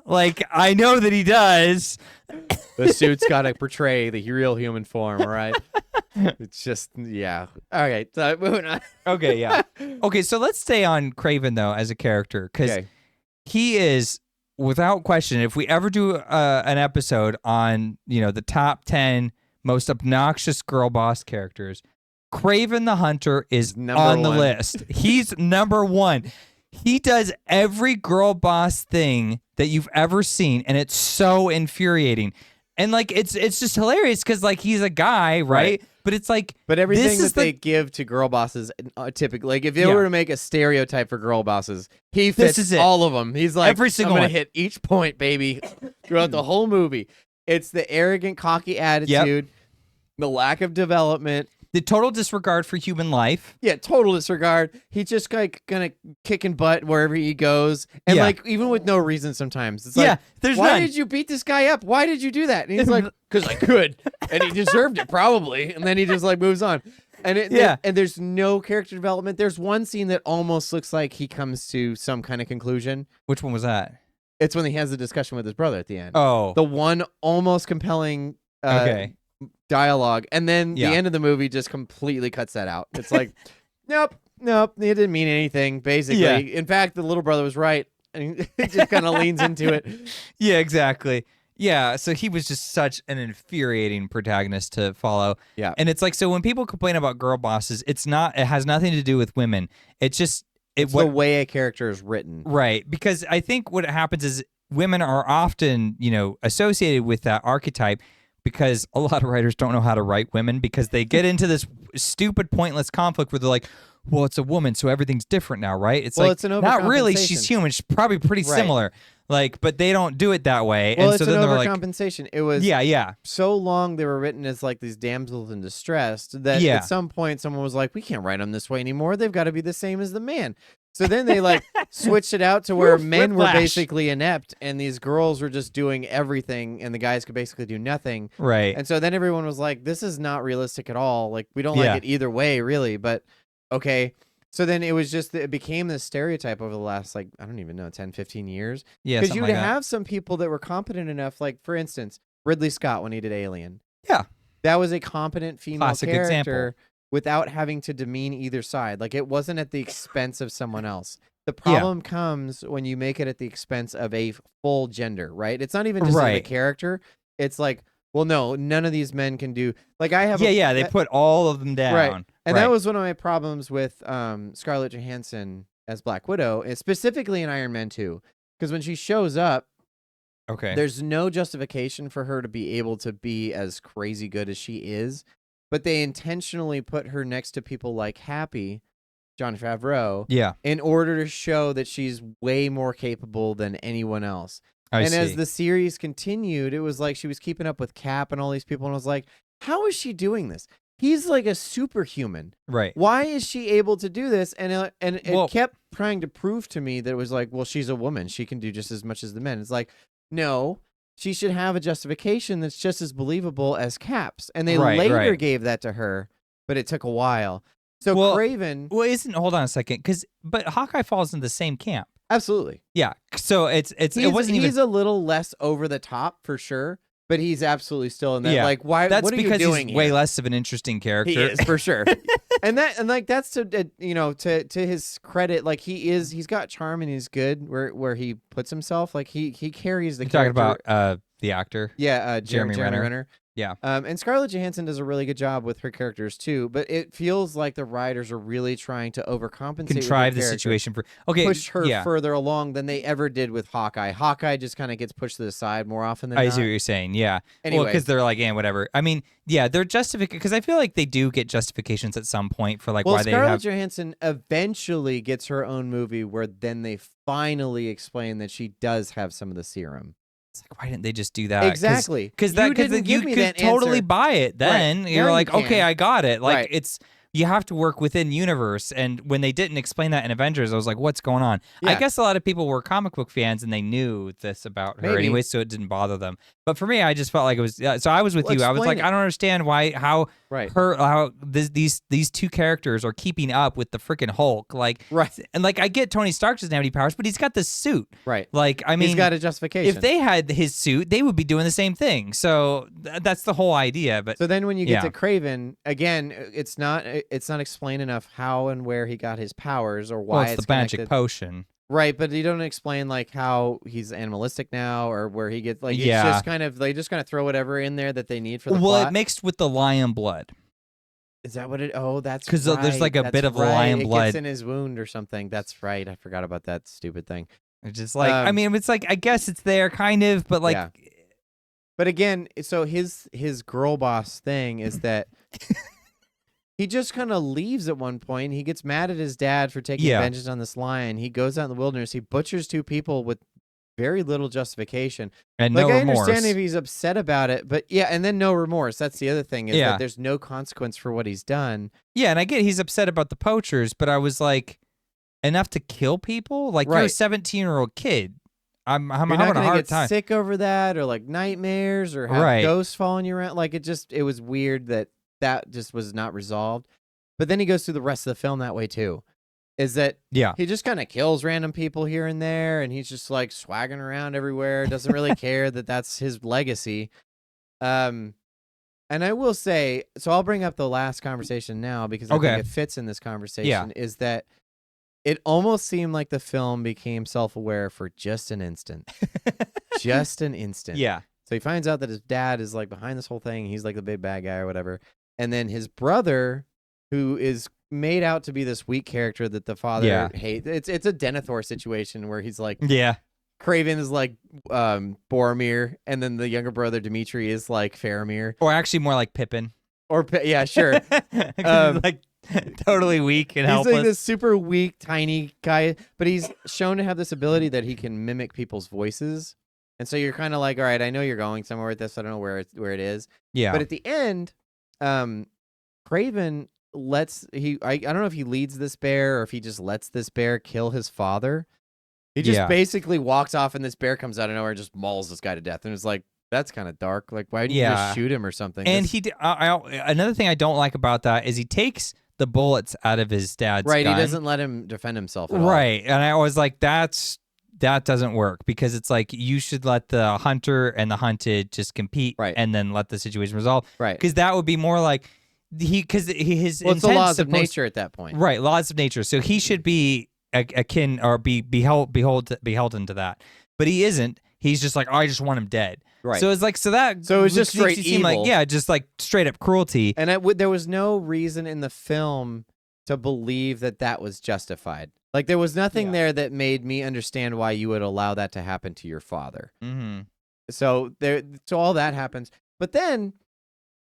Like, I know that he does.
The suit's got to portray the real human form, all right? It's just, yeah. All right, so moving on.
Okay, yeah. Okay, so let's stay on Kraven, though, as a character, because he is, without question, if we ever do an episode on, you know, the top 10 most obnoxious girl boss characters, Kraven the Hunter is on the list. He's number one. He does every girl boss thing that you've ever seen, and it's so infuriating. And like, it's just hilarious because, like, he's a guy, right? But it's like,
but everything that they give to girl bosses, typically, like, if they were to make a stereotype for girl bosses, he fits all of them. He's like,
every single
I'm
one.
Gonna hit each point, baby, throughout the whole movie. It's the arrogant, cocky attitude, the lack of development.
The total disregard for human life.
Yeah, total disregard. He's just like gonna kicking butt wherever he goes, and like, even with no reason sometimes. It's like, why did you beat this guy up? Why did you do that? And he's like, because I could, and he deserved it probably. And then he just like moves on, and and there's no character development. There's one scene that almost looks like he comes to some kind of conclusion.
Which one was that?
It's when he has the discussion with his brother at the end.
Oh,
the one almost compelling. Dialogue, and then the end of the movie just completely cuts that out. It's like, nope, it didn't mean anything, basically. In fact, the little brother was right, and he just kind of leans into it.
Yeah, exactly. Yeah, so he was just such an infuriating protagonist to follow.
Yeah.
And it's like, so when people complain about girl bosses, it has nothing to do with women. It's just
the way a character is written.
Right, because I think what happens is women are often, you know, associated with that archetype, because a lot of writers don't know how to write women, because they get into this stupid, pointless conflict where they're like, well, it's a woman, so everything's different now, right? It's like,
it's an
not really, she's human. She's probably pretty similar. Like, but they don't do it that way.
Well,
and
it's
so
an
then
overcompensation. It was so long they were written as like these damsels in distress that at some point someone was like, we can't write them this way anymore. They've got to be the same as the man. So then they like switched it out to where men were basically inept and these girls were just doing everything and the guys could basically do nothing.
Right.
And so then everyone was like, this is not realistic at all. Like, we don't like it either way, really. But okay. So then it became this stereotype over the last, like, I don't even know, 10, 15 years.
Yeah.
Because you would have some people that were competent enough, like, for instance, Ridley Scott when he did Alien.
Yeah.
That was a competent female
Classic
character
example.
Without having to demean either side. Like, it wasn't at the expense of someone else. The problem comes when you make it at the expense of a full gender, right? It's not even just a character. It's like, well, no, none of these men can do. Like, I have.
They put all of them down.
Right. And that was one of my problems with Scarlett Johansson as Black Widow, specifically in Iron Man 2. Because when she shows up, there's no justification for her to be able to be as crazy good as she is. But they intentionally put her next to people like Happy, Jon Favreau,
Yeah,
in order to show that she's way more capable than anyone else.
I see.
As the series continued, it was like she was keeping up with Cap and all these people, and I was like, how is she doing this? He's like a superhuman.
Right.
Why is she able to do this? And it
Well-
kept trying to prove to me that it was like, well, she's a woman. She can do just as much as the men. It's like, no, she should have a justification that's just as believable as Cap's. And they
Right,
later
right.
gave that to her, but it took a while. So
Well-
Kraven,
Hold on a second, but Hawkeye falls in the same camp.
absolutely.
Yeah, so it wasn't even.
He's a little less over the top for sure, but he's absolutely still in that.
Yeah.
Like, why?
That's
what are
because
you doing
he's way
here?
less of an interesting character.
He is for sure, and like that's to to his credit. Like he's got charm and he's good where he puts himself. Like he carries the
You're talking
character.
about the actor.
Yeah,
Jeremy Renner. Yeah.
And Scarlett Johansson does a really good job with her characters too. But it feels like the writers are really trying to overcompensate,
Contrive
with
the
her character,
situation for push
her further along than they ever did with Hawkeye. Hawkeye just kind of gets pushed to the side more often than
I
not.
see what you're saying. Yeah.
Anyway.
Because they're like, whatever. I mean, yeah, they're justification because I feel like they do get justifications at some point for like why they
Scarlett
have.
Johansson eventually gets her own movie where then they finally explain that she does have some of the serum.
It's like, why didn't they just do that?
Exactly.
Because
You
you
didn't give me
could
that
totally
answer.
buy it then.
Right.
You're
Now
like,
you
okay,
can.
I got it. Like
Right.
you have to work within universe. And when they didn't explain that in Avengers, I was like, what's going on? I
Yeah.
guess a lot of people were comic book fans and they knew this about her
Maybe.
anyway, so it didn't bother them. But for me, I just felt like it was. So I was with
Well,
you. I was
explain
like,
it.
I don't understand how
Right.
these two characters are keeping up with the freaking Hulk. Like,
Right.
and like I get Tony Stark doesn't have any powers, but he's got this suit.
Right.
Like, I mean,
He's got a justification.
if they had his suit, they would be doing the same thing. So that's the whole idea. But
So then when you get
Yeah.
to Kraven, again, it's not explained enough how and where he got his powers or why
well, it's the magic
connected.
potion.
Right, but you don't explain like how he's animalistic now or where he gets like
Yeah.
it's just kind of they just kind of throw whatever in there that they need for the
Well,
plot.
it mixed with the lion blood.
Is that what it? Oh, that's
'Cause there's, like, a
That's
bit of
right.
lion
It
blood.
gets in his wound or something. That's right. I forgot about that stupid thing.
It's just like I
Um,
mean, it's like I guess it's there, kind of, but like
Yeah. But again, so his girl boss thing is that he just kind of leaves at one point. He gets mad at his dad for taking
Yeah.
vengeance on this lion. He goes out in the wilderness. He butchers two people with very little justification.
and
Like
no
I
remorse.
understand if he's upset about it, but yeah, and then no remorse. That's the other thing is
Yeah.
that there's no consequence for what he's done.
Yeah, and I get he's upset about the poachers, but I was like, enough to kill people? Like you're a
Right.
17-year-old kid. I'm
You're
having
not
a
gonna
hard
get
time.
sick over that, or like nightmares, or have
Right.
ghosts following you around. Like it was weird that just was not resolved. But then he goes through the rest of the film that way too. Is that
Yeah.
he just kind of kills random people here and there, and he's just like swagging around everywhere. Doesn't really care that that's his legacy. And I will say, so I'll bring up the last conversation now because I
Okay.
think it fits in this conversation. Is that it almost seemed like the film became self-aware for just an instant, just an instant.
Yeah.
So he finds out that his dad is like behind this whole thing. He's like the big bad guy or whatever. And then his brother, who is made out to be this weak character that the father
Yeah.
hates. It's a Denethor situation where he's like
Yeah.
Kraven is like Boromir, and then the younger brother Dimitri is like Faramir.
Or actually more like Pippin.
Or yeah, sure.
'Cause he's, like totally weak and
He's
helpless.
like this super weak, tiny guy, but he's shown to have this ability that he can mimic people's voices. And so you're kind of like, all right, I know you're going somewhere with this. I don't know where it is.
Yeah.
But at the end, Kraven I don't know if he leads this bear or if he just lets this bear kill his father. He just
Yeah.
basically walks off and this bear comes out of nowhere and just mauls this guy to death. And it's like, that's kind of dark. Like, why didn't you
Yeah.
just shoot him or something?
And
This-
he another thing I don't like about that is he takes the bullets out of his dad's
right,
gun.
he doesn't let him defend himself at all.
Right. And I was like, that doesn't work because it's like you should let the hunter and the hunted just compete
Right.
and then let the situation resolve.
Right.
Because that would be more like his
Well, it's the
intent's
laws of
supposed-
nature at that point.
Right, laws of nature. So he should be akin or be beholden to that. But he isn't. He's just like, oh, I just want him dead.
Right.
So it's like
So it's just
makes
straight
you seem like
evil.
yeah, just like straight up cruelty.
And there was no reason in the film to believe that was justified. Like there was nothing
Yeah.
there that made me understand why you would allow that to happen to your father.
Mm-hmm.
So all that happens. But then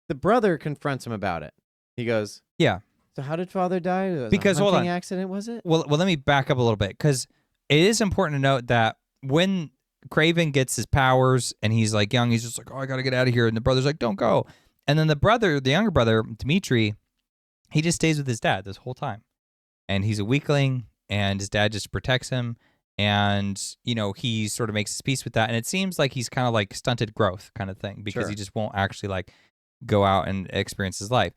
the brother confronts him about it. He goes,
Yeah.
So how did father die? It was
Because
a
hold
hunting
on.
accident, was it?
Well, let me back up a little bit because it is important to note that when Kraven gets his powers and he's like young, he's just like, oh, I got to get out of here. And the brother's like, don't go. And then the younger brother, Dimitri, he just stays with his dad this whole time. And he's a weakling and his dad just protects him. And, he sort of makes his peace with that. And it seems like he's kind of like stunted growth kind of thing because
Sure.
he just won't actually like go out and experience his life.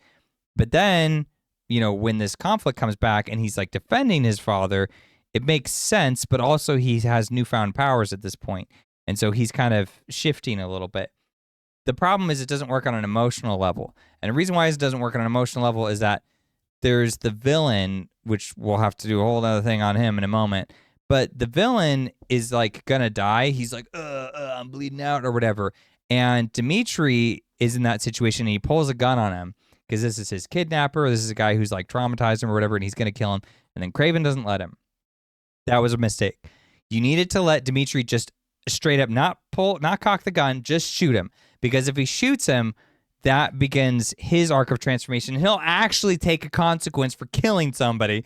But then, when this conflict comes back and he's like defending his father, it makes sense, but also he has newfound powers at this point. And so he's kind of shifting a little bit. The problem is it doesn't work on an emotional level. And the reason why it doesn't work on an emotional level is that there's the villain, which we'll have to do a whole other thing on him in a moment. But the villain is like gonna die. He's like, I'm bleeding out or whatever. And Dimitri is in that situation and he pulls a gun on him because this is his kidnapper. This is a guy who's like traumatized him or whatever, and he's gonna kill him. And then Kraven doesn't let him. That was a mistake. You needed to let Dimitri just straight up not cock the gun, just shoot him. Because if he shoots him, that begins his arc of transformation. He'll actually take a consequence for killing somebody.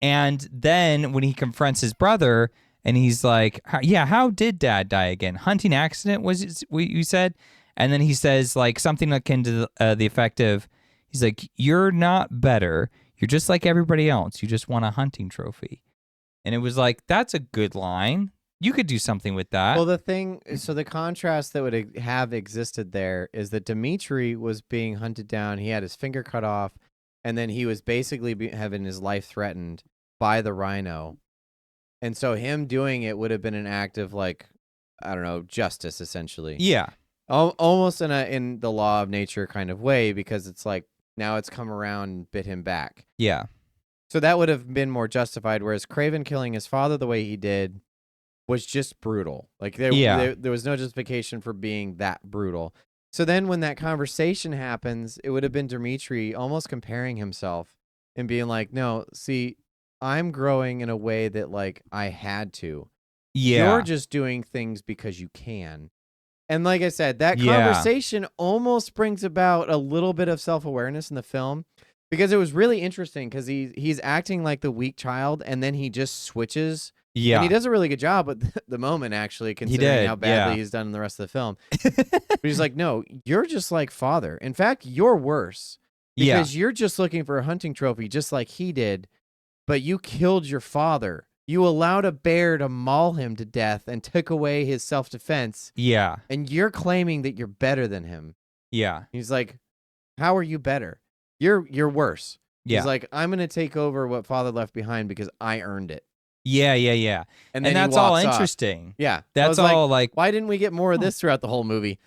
And then when he confronts his brother and he's like, how did dad die again? Hunting accident was it, what you said? And then he says like something akin to the effect of, he's like, you're not better. You're just like everybody else. You just won a hunting trophy. And it was like, that's a good line. You could do something with that.
Well, the contrast that would have existed there is that Dimitri was being hunted down. He had his finger cut off, and then he was basically having his life threatened by the rhino. And so him doing it would have been an act of like, I don't know, justice essentially.
Yeah.
Almost in the law of nature kind of way, because it's like now it's come around and bit him back.
Yeah.
So that would have been more justified, whereas Kraven killing his father the way he did was just brutal. Like there was no justification for being that brutal. So then when that conversation happens, it would have been Dimitri almost comparing himself and being like, no, see, I'm growing in a way that like I had to.
Yeah.
You're just doing things because you can. And like I said, that conversation almost brings about a little bit of self-awareness in the film. Because it was really interesting because he's acting like the weak child and then he just switches. Yeah. And he does a really good job at the moment, actually, considering how badly he's done in the rest of the film. But he's like, no, you're just like father. In fact, you're worse. Because you're just looking for a hunting trophy just like he did, but you killed your father. You allowed a bear to maul him to death and took away his self-defense.
Yeah.
And you're claiming that you're better than him.
Yeah.
He's like, how are you better? You're worse.
Yeah.
He's like, I'm going to take over what father left behind because I earned it.
Yeah. And that's all interesting.
Off. Yeah.
That's all like,
why didn't we get more of this throughout the whole movie?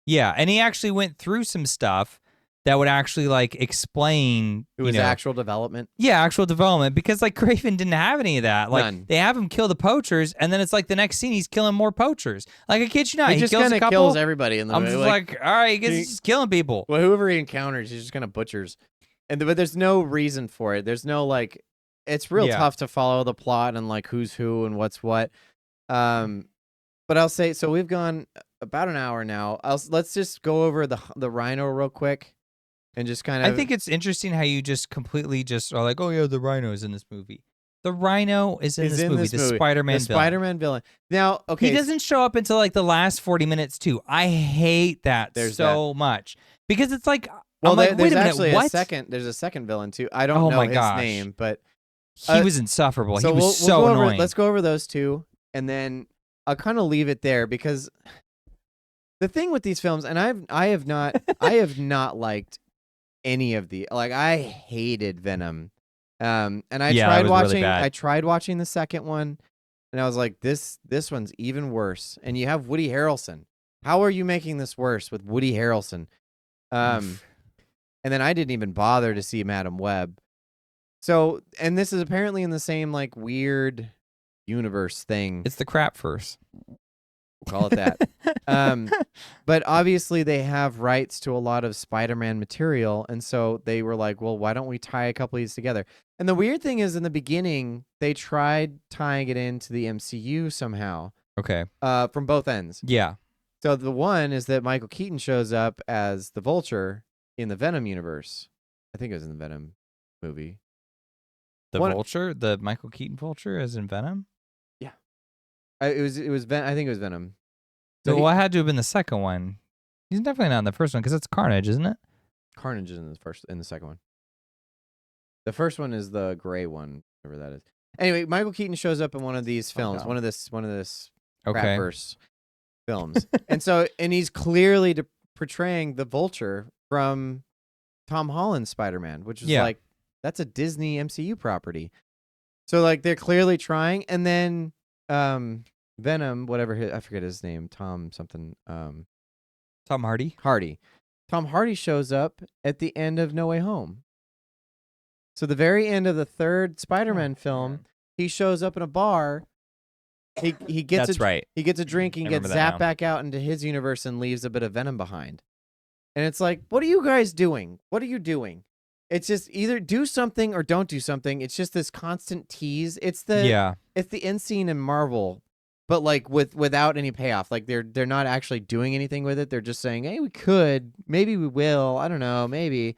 Yeah. And he actually went through some stuff that would actually like explain.
It was actual development.
Yeah, actual development. Because like Kraven didn't have any of that. Like
None.
They have him kill the poachers, and then it's like the next scene he's killing more poachers. Like I kid you not,
he just
kills a couple.
Kills everybody in the movie.
I'm just like, all right, he's just killing people.
Well, whoever he encounters, he's just kind of butchers. But there's no reason for it. There's no like, it's real tough to follow the plot and like who's who and what's what. But I'll say, so we've gone about an hour now. Let's just go over the rhino real quick. And just kind of,
I think it's interesting how you just completely just are like, oh yeah, the rhino is in this movie. The rhino is in this movie. The Spider-Man villain.
Spider-Man villain. Now, okay,
he doesn't show up until like the last 40 minutes too. I hate that much because it's like,
well,
wait
there's
a minute,
actually
what?
There's a second villain too. I don't know his name, but
he was insufferable.
So
he was so annoying.
Let's go over those two, and then I'll kind of leave it there because the thing with these films, and I have not liked any of the, like, I hated Venom, and I tried watching the second one, and I was like, this one's even worse. And you have Woody Harrelson. How are you making this worse with Woody Harrelson? And then I didn't even bother to see Madam Web. So, and this is apparently in the same like weird universe thing.
It's the crap first.
Call it that. But obviously they have rights to a lot of Spider-Man material, and so they were like, well, why don't we tie a couple of these together? And the weird thing is, in the beginning, they tried tying it into the MCU somehow.
Okay.
From both ends.
Yeah.
So the one is that Michael Keaton shows up as the Vulture in the Venom universe. I think it was in the Venom. movie.
The
One-
Vulture, the Michael Keaton Vulture, as in Venom.
It was I think it was Venom.
So
So
it had to have been the second one. He's definitely not in the first one because it's Carnage, isn't it?
Carnage is in the second one. The first one is the gray one, whatever that is. Anyway, Michael Keaton shows up in one of these films,
no.
one of this
Okay.
Ratverse films, and he's clearly portraying the Vulture from Tom Holland's Spider-Man, which is
Yeah.
like that's a Disney MCU property. So like they're clearly trying, and then Venom, whatever I forget his name, Tom something,
Tom Hardy.
Hardy. Tom Hardy shows up at the end of No Way Home. So the very end of the third Spider-Man film, he shows up in a bar. He gets
That's right.
He gets a drink and
I
gets
remember that
zapped
now.
back out into his universe and leaves a bit of Venom behind. And it's like, what are you guys doing? What are you doing? It's just either do something or don't do something. It's just this constant tease. It's the end scene in Marvel, but like without any payoff. Like they're not actually doing anything with it. They're just saying, "Hey, we could, maybe we will. I don't know, maybe."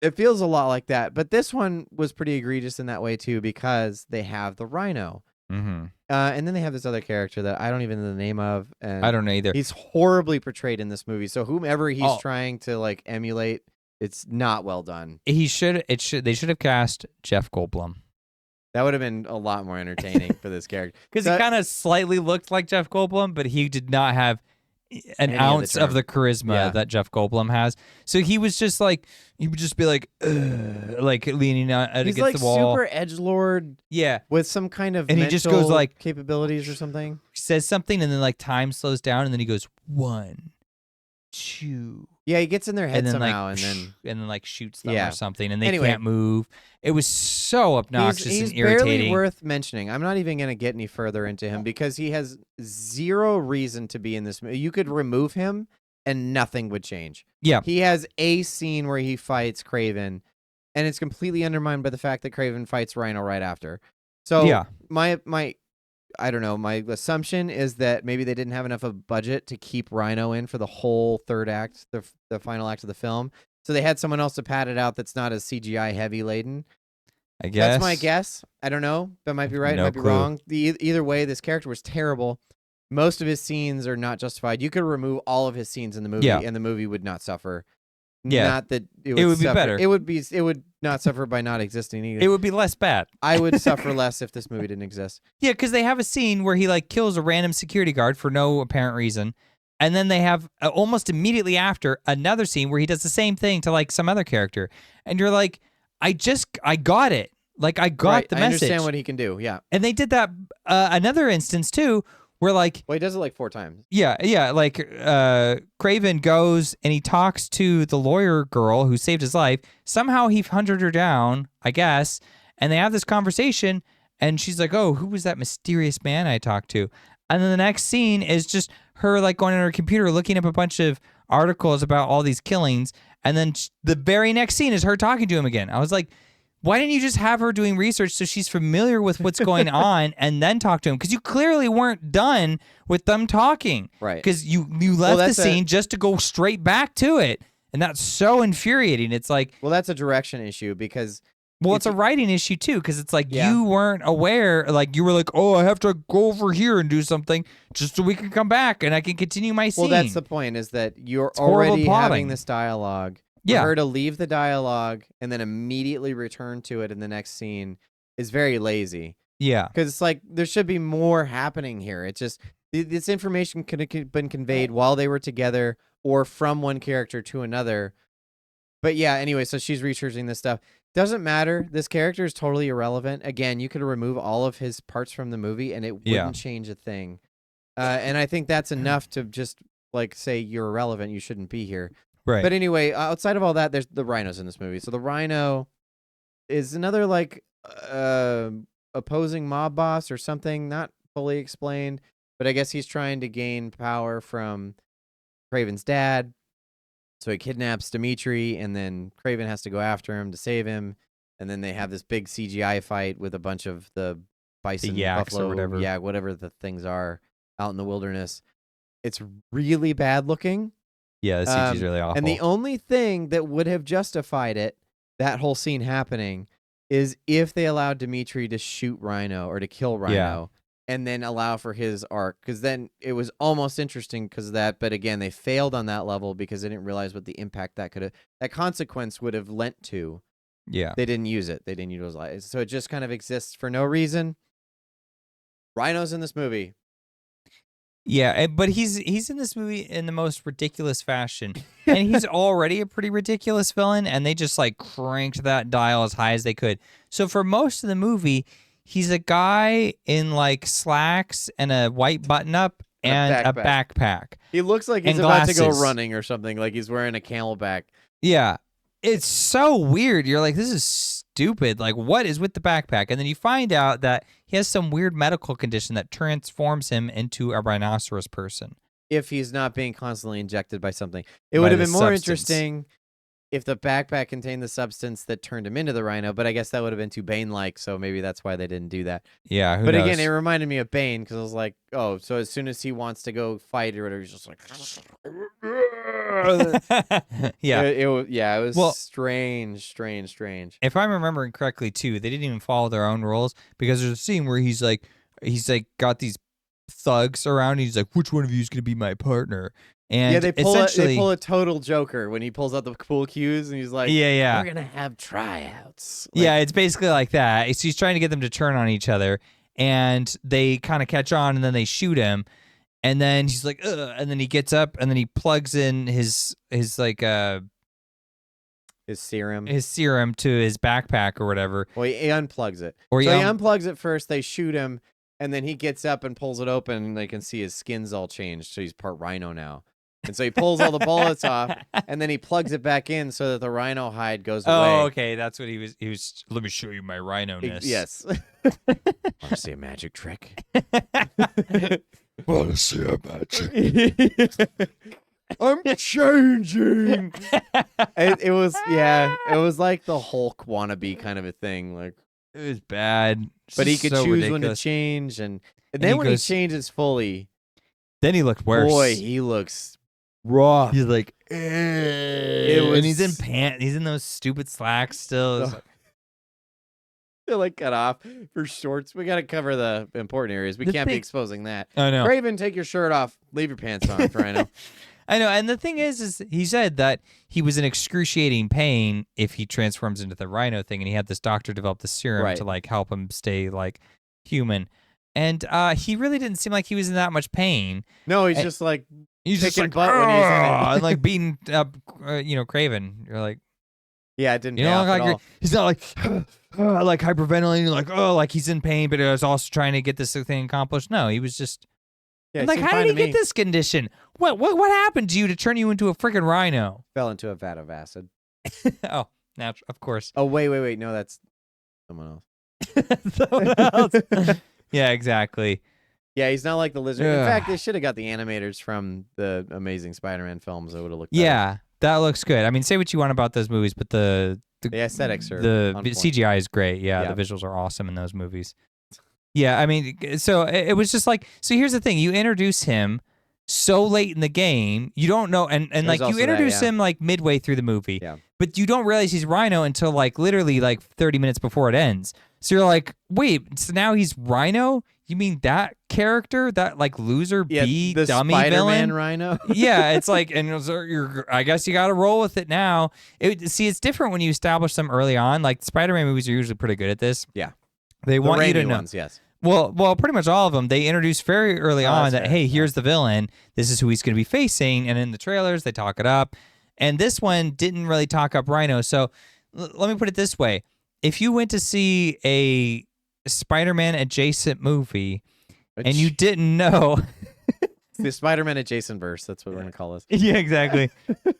It feels a lot like that. But this one was pretty egregious in that way too because they have the Rhino.
Mm-hmm.
And then they have this other character that I don't even know the name of. And
I don't know either.
He's horribly portrayed in this movie. So whomever he's trying to like emulate, it's not well done.
They should have cast Jeff Goldblum.
That would have been a lot more entertaining for this character.
Because he kind of slightly looked like Jeff Goldblum, but he did not have an ounce of the charisma that Jeff Goldblum has. So he was just like, he would just be like leaning out against
like
the wall.
Super edgelord.
Yeah.
With some kind of
and he just goes like
capabilities or something.
He says something and then like time slows down and then he goes 1, 2.
Yeah, he gets in their head
and then,
somehow
like,
and then
like shoots them or something and they
anyway,
can't move. It was so obnoxious
he's
and irritating.
Barely worth mentioning. I'm not even going to get any further into him because he has zero reason to be in this movie. You could remove him and nothing would change.
Yeah.
He has a scene where he fights Kraven and it's completely undermined by the fact that Kraven fights Rhino right after. So my I don't know, my assumption is that maybe they didn't have enough of a budget to keep Rhino in for the whole third act, the final act of the film. So they had someone else to pad it out that's not as CGI heavy laden.
I guess.
That's my guess. I don't know. That might be right.
No
might be
clue.
wrong. Either way, this character was terrible. Most of his scenes are not justified. You could remove all of his scenes in the movie and the movie would not suffer.
Yeah.
Not that it
would be
suffer.
better.
It would not suffer by not existing either.
It would be less bad.
I would suffer less if this movie didn't exist.
Yeah, because they have a scene where he like kills a random security guard for no apparent reason. And then they have almost immediately after another scene where he does the same thing to like some other character. And you're like, I got it. Like I got the message.
I understand what he can do. Yeah.
And they did that another instance too, where like,
well, he does it like 4 times.
Yeah. Like Kraven goes and he talks to the lawyer girl who saved his life. Somehow he hunted her down, I guess. And they have this conversation and she's like, oh, who was that mysterious man I talked to? And then the next scene is just her like going on her computer, looking up a bunch of articles about all these killings. And then the very next scene is her talking to him again. I was like, why didn't you just have her doing research so she's familiar with what's going on and then talk to him? Because you clearly weren't done with them talking.
Right.
Because you left the scene just to go straight back to it. And that's so infuriating. It's like...
Well, that's a direction issue because...
Well, it's a writing issue, too, because it's like you weren't aware. Like, you were like, oh, I have to go over here and do something just so we can come back and I can continue my scene.
Well, that's the point, is that you're already having this dialogue. For her to leave the dialogue and then immediately return to it in the next scene is very lazy.
Yeah.
Because it's like, there should be more happening here. It's just, this information could have been conveyed while they were together or from one character to another. But yeah, anyway, so she's researching this stuff. Doesn't matter. This character is totally irrelevant. Again, you could remove all of his parts from the movie and it wouldn't change a thing. And I think that's enough to just like say you're irrelevant. You shouldn't be here.
Right.
But anyway, outside of all that, there's the Rhinos in this movie. So the Rhino is another like opposing mob boss or something, not fully explained. But I guess he's trying to gain power from Kraven's dad. So he kidnaps Dimitri, and then Kraven has to go after him to save him. And then they have this big CGI fight with a bunch of the bison, buffalo, whatever the things are out in the wilderness. It's really bad looking.
Yeah, the CG is really awful.
And the only thing that would have justified it that whole scene happening is if they allowed Dimitri to shoot Rhino or to kill Rhino and then allow for his arc, because then it was almost interesting because of that. But again, they failed on that level because they didn't realize what the impact that consequence would have lent to.
Yeah.
They didn't use it. They didn't utilize it. So it just kind of exists for no reason. Rhino's in this movie.
Yeah, but he's in this movie in the most ridiculous fashion, and he's already a pretty ridiculous villain, and they just like cranked that dial as high as they could. So for most of the movie, he's a guy in like slacks and a white button-up and a backpack.
He looks like he's about to go running or something, like he's wearing a camelback.
Yeah, it's so weird. You're like, this is stupid. Like, what is with the backpack? And then you find out that he has some weird medical condition that transforms him into a rhinoceros person.
If he's not being constantly injected by something. It would have been more interesting if the backpack contained the substance that turned him into the rhino, but I guess that would have been too Bane-like, so maybe that's why they didn't do that.
Yeah,
But again, it reminded me of Bane, because I was like, oh, so as soon as he wants to go fight or whatever, he's just like...
Yeah.
It was strange.
If I'm remembering correctly, too, they didn't even follow their own rules, because there's a scene where he's got these thugs around, and he's like, which one of you is going to be my partner? And
they pull a total Joker when he pulls out the pool cues and he's like,
yeah,
we're gonna have tryouts.
Yeah, it's basically like that. So he's trying to get them to turn on each other, and they kind of catch on, and then they shoot him, and then he's like, ugh, and then he gets up, and then he plugs in his serum to his backpack or whatever.
Well, he unplugs it. He unplugs it first. They shoot him, and then he gets up and pulls it open, and they can see his skin's all changed, so he's part rhino now. And so he pulls all the bullets off, and then he plugs it back in so that the rhino hide goes away.
Oh, okay, that's what he was. Let me show you my rhino-ness.
Yes. Want to see a magic trick?
Want to see a magic? I'm changing.
It was like the Hulk wannabe kind of a thing. Like,
it was bad,
but he could choose
ridiculous.
when to change, and then when he changes fully,
then he looked worse.
Boy, he looks rough.
He's like, and he's in pants. He's in those stupid slacks still.
They're like cut off for shorts. We got to cover the important areas. We can't be exposing that.
I know.
Kraven, take your shirt off. Leave your pants on, for I know.
I know. And the thing is he said that he was in excruciating pain if he transforms into the rhino thing, and he had this doctor develop the serum to like help him stay like human. And he really didn't seem like he was in that much pain.
No, he's just like
kicking
butt when he's in it.
and like beating up, Kraven. You're like,
yeah, it didn't.
He's not like like hyperventilating, like like he's in pain, but he was also trying to get this thing accomplished. No, he was just like, how did he get this condition? What happened to you to turn you into a freaking rhino?
Fell into a vat of acid.
Oh, natural, of course.
Oh wait, no, that's someone
else. Yeah, exactly.
Yeah, he's not like the lizard. In fact, they should have got the animators from the Amazing Spider-Man films. It would have looked better.
Yeah, that looks good. I mean, say what you want about those movies, but the
aesthetics are
the
on point.
CGI is great. Yeah, the visuals are awesome in those movies. Yeah, I mean, so it was just like, so here's the thing. You introduce him so late in the game, you don't know, and like you introduce him like midway through the movie, but you don't realize he's Rhino until like literally like 30 minutes before it ends. So you're like, wait, so now he's Rhino? You mean that character, that like loser B
the
dummy
Spider-Man
villain?
Rhino?
Yeah, it's like, and I guess you got to roll with it now. It's different when you establish them early on. Like Spider-Man movies are usually pretty good at this.
Yeah,
they want you to know.
Ones, yes.
Well, pretty much all of them. They introduce very early on that, hey, here's the villain. This is who he's going to be facing. And in the trailers, they talk it up. And this one didn't really talk up Rhino. So let me put it this way. If you went to see a Spider-Man adjacent movie and you didn't know...
the Spider-Man adjacent verse, that's what we're going to call this.
Yeah, exactly.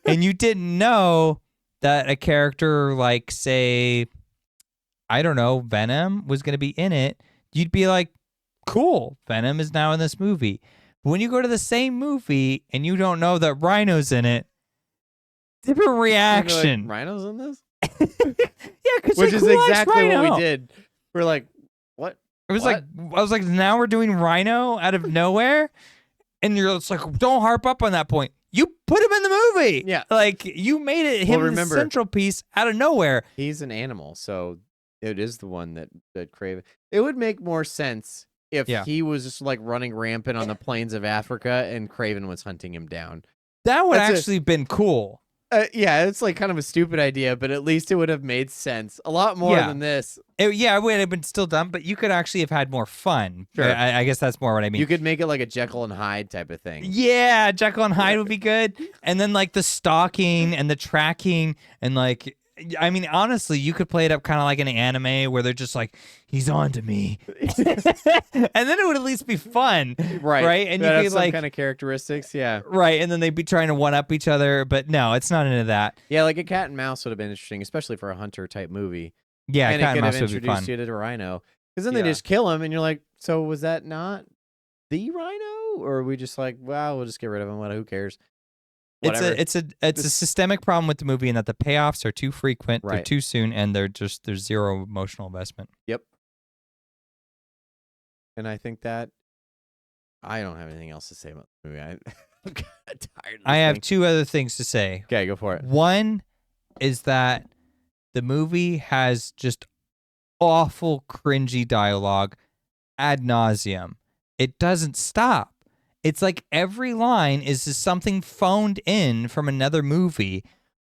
And you didn't know that a character like, say, I don't know, Venom was going to be in it, you'd be like, cool, Venom is now in this movie. But when you go to the same movie and you don't know that Rhino's in it, different reaction.
Like, Rhino's in this?
Yeah, because
which is exactly what we did. We're like, what?
It was like, I was like, now we're doing Rhino out of nowhere, and you're just like, don't harp up on that point. You put him in the movie.
Yeah.
Like, you made it him the
remember-
central piece out of nowhere.
He's an animal, so it is the one that Kraven. It would make more sense if
Yeah.
he was just like running rampant on the plains of Africa and Kraven was hunting him down.
That would
That's
actually been cool.
Yeah, it's like kind of a stupid idea, but at least it would have made sense a lot more
Yeah.
than this.
It would have been still dumb, but you could actually have had more fun.
Sure.
I guess that's more what I mean.
You could make it like a Jekyll and Hyde type of thing.
Yeah, Jekyll and Hyde would be good. And then like the stalking and the tracking and like, I mean, honestly, you could play it up kind of like an anime where they're just like, he's on to me. And then it would at least be fun. Right. And you
have
could
some
like,
kind of characteristics. Yeah.
right. And then they'd be trying to one up each other. But no, it's not into that.
Yeah, like a cat and mouse would have been interesting, especially for a hunter type movie.
Yeah,
and
Cat
it
and
could have
Mouse would be
introduced
fun.
you to the rhino. Because then they
Yeah.
just kill him, and you're like, so was that not the rhino? Or are we just like, well, we'll just get rid of him. Who cares? Whatever.
It's a systemic problem with the movie in that the payoffs are too frequent, they're
Right.
too soon, and there's zero emotional investment.
Yep. And I think that I don't have anything else to say about the movie. I'm kind of tired of this
I have
thing.
two other things to say.
Okay, go for it.
One is that the movie has just awful, cringy dialogue ad nauseum. It doesn't stop. It's like every line is just something phoned in from another movie,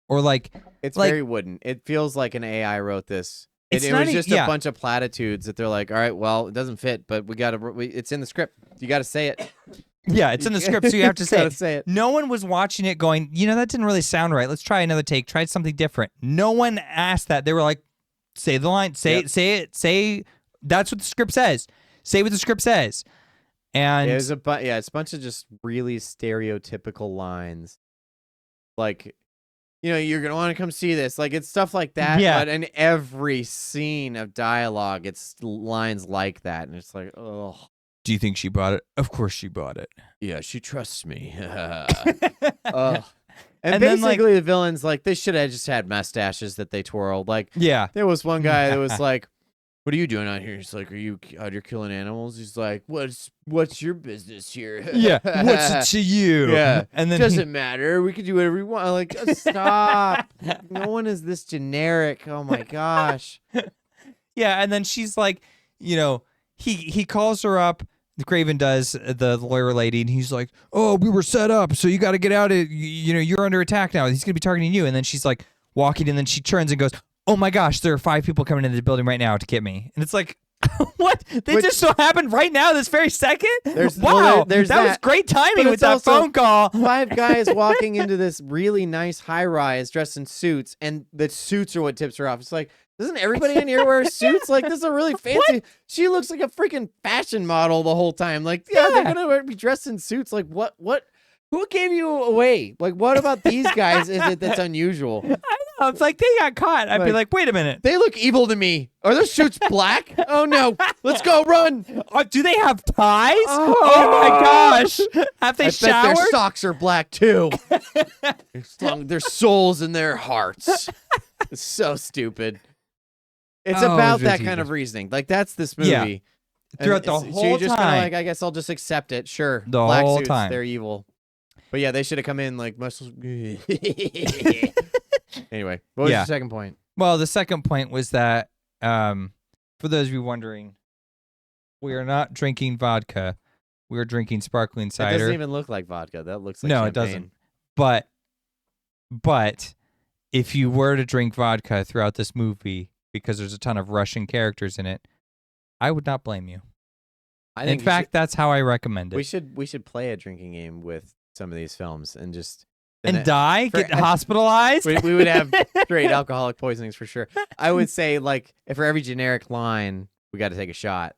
or like
It's
like-
very wooden. It feels like an AI wrote this.
It's
It
not
was
e-
just
yeah.
a bunch of platitudes that they're like, all right, well, it doesn't fit, but we got to. It's in the script. You got to say it.
yeah, it's in the script, so you have to say
Gotta
it.
say it.
No one was watching it going, that didn't really sound right. Let's try another take. Try something different. No one asked that. They were like, say the line. Say it. Say that's what the script says. Say what the script says. And
It's a it's a bunch of just really stereotypical lines. Like, you're gonna want to come see this. Like, it's stuff like that.
Yeah.
But in every scene of dialogue, it's lines like that, and it's like, oh,
do you think she bought it? Of course she bought it.
yeah, she trusts me.
Ugh.
And
And then,
basically, the villains, like, they should have just had mustaches that they twirled. Like,
Yeah.
there was one guy that was like, "What are you doing out here?" He's like, "Are you out here killing animals?" He's like, "What's your business here?"
Yeah. What's it to you?
Yeah.
And then
Doesn't matter. We can do whatever we want. Like, stop. No one is this generic. Oh my gosh.
yeah, and then she's like, he calls her up. Kraven does, the lawyer lady, and he's like, "Oh, we were set up, so you got to get out of, you're under attack now. He's gonna be targeting you." And then she's like walking, and then she turns and goes, "Oh my gosh, there are 5 people coming into the building right now to get me." And it's like, what? They
Which-
just so happened right now, this very second?
There's-
wow,
well, there's
that was
that.
great timing
But
with
it's
that
also-
phone call.
5 guys walking into this really nice high rise dressed in suits, and the suits are what tips her off. It's like, doesn't everybody in here wear suits? Like, this is a really fancy. She looks like a freaking fashion model the whole time. Like, yeah, they're gonna be dressed in suits. Like, what? Who gave you away? Like, what about these guys is it that's unusual?
It's like they got caught. I'd be like, wait a minute.
They look evil to me. Are their suits black? Oh no! Let's go run.
Do they have ties?
Oh.
Oh my gosh. Have they
I bet their
showered?
socks are black too. Their souls and their hearts. It's so stupid. It's
Oh,
about
it's
that kind
ridiculous.
of reasoning. Like, that's this movie.
Yeah.
And
Throughout the
so
whole
you're just kinda
time.
like, I guess I'll just accept it. Sure.
The
Black
whole
suits,
time.
they're evil. But yeah, they should have come in like muscles. Anyway, what was
Yeah.
your second point?
Well, the second point was that, for those of you wondering, we are not drinking vodka. We are drinking sparkling
It
cider.
doesn't even look like vodka. That looks like
No,
champagne.
it doesn't. But if you were to drink vodka throughout this movie, because there's a ton of Russian characters in it, I would not blame you.
I
In
think
fact, that's how I recommend it.
we should play a drinking game with some of these films and just
And die?
for-
Get hospitalized?
we would have straight alcoholic poisonings for sure. I would say, like, if for every generic line we got to take a shot,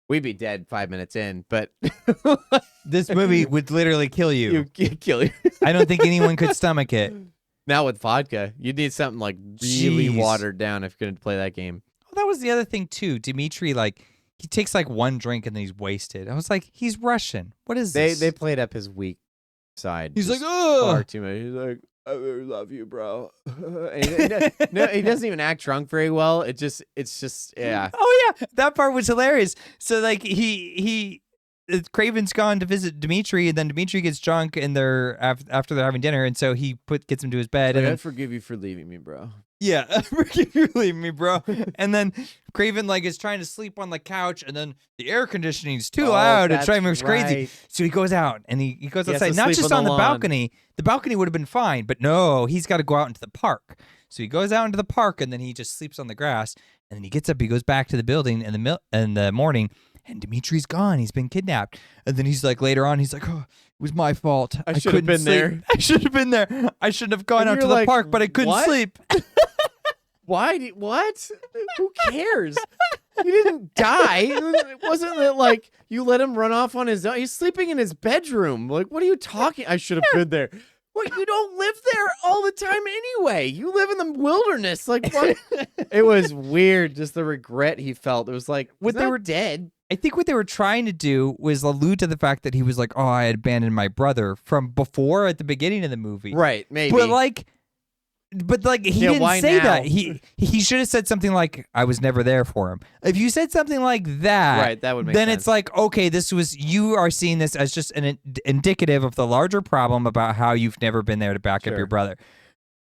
we'd be dead 5 minutes in. But
This movie would literally kill you.
you kill you.
I don't think anyone could stomach it.
Now with vodka, you'd need something like really
Jeez.
watered down if you're gonna play that game.
Well, that was the other thing too. Dimitri, like, he takes like one drink and then he's wasted. I was like, he's Russian. What is this?
They played up his weak side.
He's like,
just far
ugh.
too much. He's like, I really love you, bro. And no, he doesn't even act drunk very well. It's just, yeah.
Oh yeah, that part was hilarious. So like he Kraven's gone to visit Dimitri, and then Dimitri gets drunk, and they're after they're having dinner, and so he gets him to his bed, and
I
then,
forgive you for leaving me, bro.
yeah, forgive you leave me, bro. And then Kraven like is trying to sleep on the couch, and then the air conditioning is too loud. It's driving him crazy.
right.
So he goes out and he goes
He has
outside,
to
not
sleep
just
on
on
the
the
lawn.
balcony. The balcony would have been fine, but no, he's got to go out into the park. So he goes out into the park, and then he just sleeps on the grass. And then he gets up, he goes back to the building in the morning, and Dimitri's gone. He's been kidnapped. And then he's like, later on, he's like, oh, it was my fault.
I should have
couldn't
been
sleep.
there.
I should have been there. I shouldn't have gone
And
out
you're
to the
like,
park, but I couldn't
what?
sleep.
Why? What? Who cares? He didn't die. It wasn't that like you let him run off on his own. He's sleeping in his bedroom. Like, what are you talking? I should have been there. Well, you don't live there all the time anyway. You live in the wilderness. Like, what? It was weird. Just the regret he felt. It was like,
What
they
they
were
were-
dead.
I think what they were trying to do was allude to the fact that he was like, oh, I had abandoned my brother from before at the beginning of the movie.
Right? Maybe.
But like he
Yeah, why
didn't say
now?
that. He should have said something like, I was never there for him. If you said something like that,
right. That would make
then
sense.
it's like, okay, you are seeing this as just an indicative of the larger problem about how you've never been there to back up
Sure.
your brother.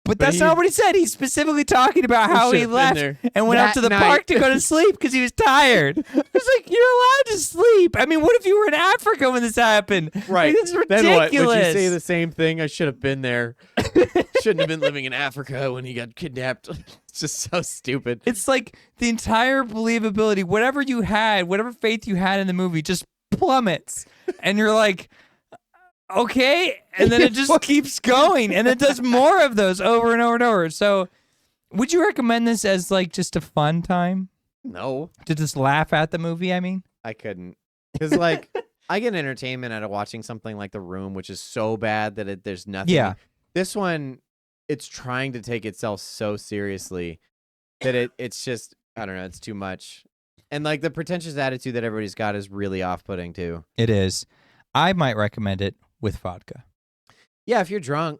But
But
that's
he-
not what he said. He's specifically talking about how
should
he
have been
left
there
and went out
that
to the
night.
park to go to sleep because he was tired. It's like, you're allowed to sleep. I mean, what if you were in Africa when this happened?
Right.
Like, this is ridiculous.
Then what? Would you say the same thing? I should have been there. Shouldn't have been living in Africa when he got kidnapped. It's just so stupid.
It's like the entire believability, whatever you had, whatever faith you had in the movie, just plummets. And you're like, okay. And then it just keeps going. And it does more of those over and over and over. So would you recommend this as like just a fun time
No,
to just laugh at the movie? I mean,
I couldn't. Because, like, I get entertainment out of watching something like The Room, which is so bad that there's nothing.
Yeah.
This one, it's trying to take itself so seriously that it's just, I don't know, it's too much. And, like, the pretentious attitude that everybody's got is really off-putting, too.
it is. I might recommend it with vodka.
Yeah, if you're drunk,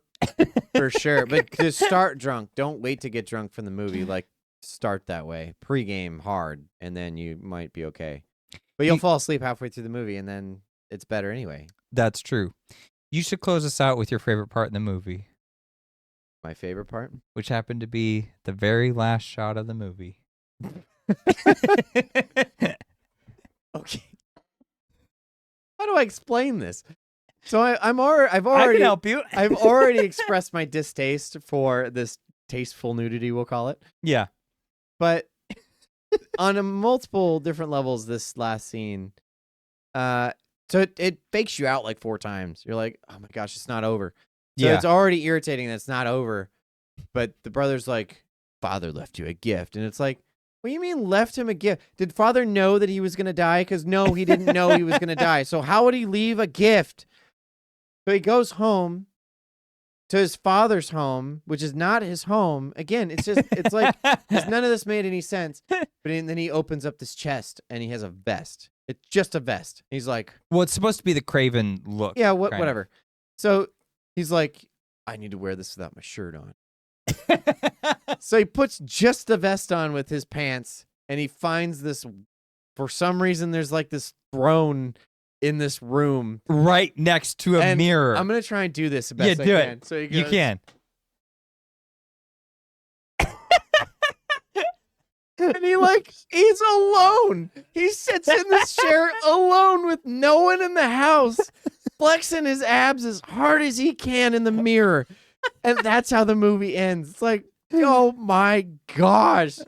for sure. But to start drunk, don't wait to get drunk from the movie. Like, start that way. Pre-game hard, and then you might be okay. But you'll fall asleep halfway through the movie, and then it's better anyway.
That's true. You should close us out with your favorite part in the movie,
My favorite part?
which happened to be the very last shot of the movie.
Okay. How do I explain this? So I've
I
already
can help you.
I've already expressed my distaste for this tasteful nudity, we'll call it.
Yeah.
But on multiple different levels, this last scene, so it fakes you out like 4 times. You're like, oh my gosh, it's not over. So
Yeah.
it's already irritating that it's not over. But the brother's like, father left you a gift. And it's like, what do you mean left him a gift? Did father know that he was going to die? Because no, he didn't know he was going to die. So how would he leave a gift? So he goes home to his father's home, which is not his home. Again, it's like none of this made any sense. But then he opens up this chest and he has a vest. It's just a vest. He's like,
Well, it's supposed to be the Kraven look.
yeah,
kind of.
whatever. So he's like, I need to wear this without my shirt on. So he puts just the vest on with his pants, and he finds this. For some reason, there's like this throne in this room.
Right next to a
And
mirror.
I'm gonna try and do this the best
Yeah,
I
do it.
can. So he
You
goes,
can.
and he's alone. He sits in this chair alone with no one in the house, flexing his abs as hard as he can in the mirror. And that's how the movie ends. It's like, oh my gosh.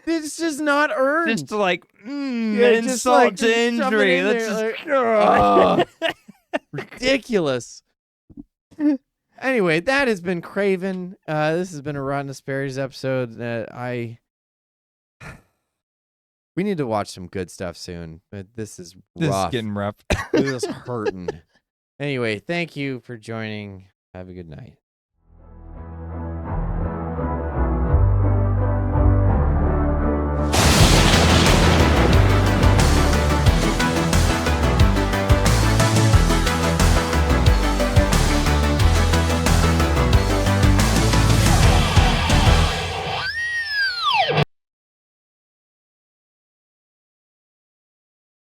This is not earned.
Just like,
Yeah, just
insult
like,
to
just jumping
injury.
in
Let's
there,
just.
like, ridiculous. Anyway, that has been Kraven. This has been a Rotten Asparagus episode. We need to watch some good stuff soon, but this is
This is
rough.
getting rough.
This is hurting. Anyway, thank you for joining. Have a good night.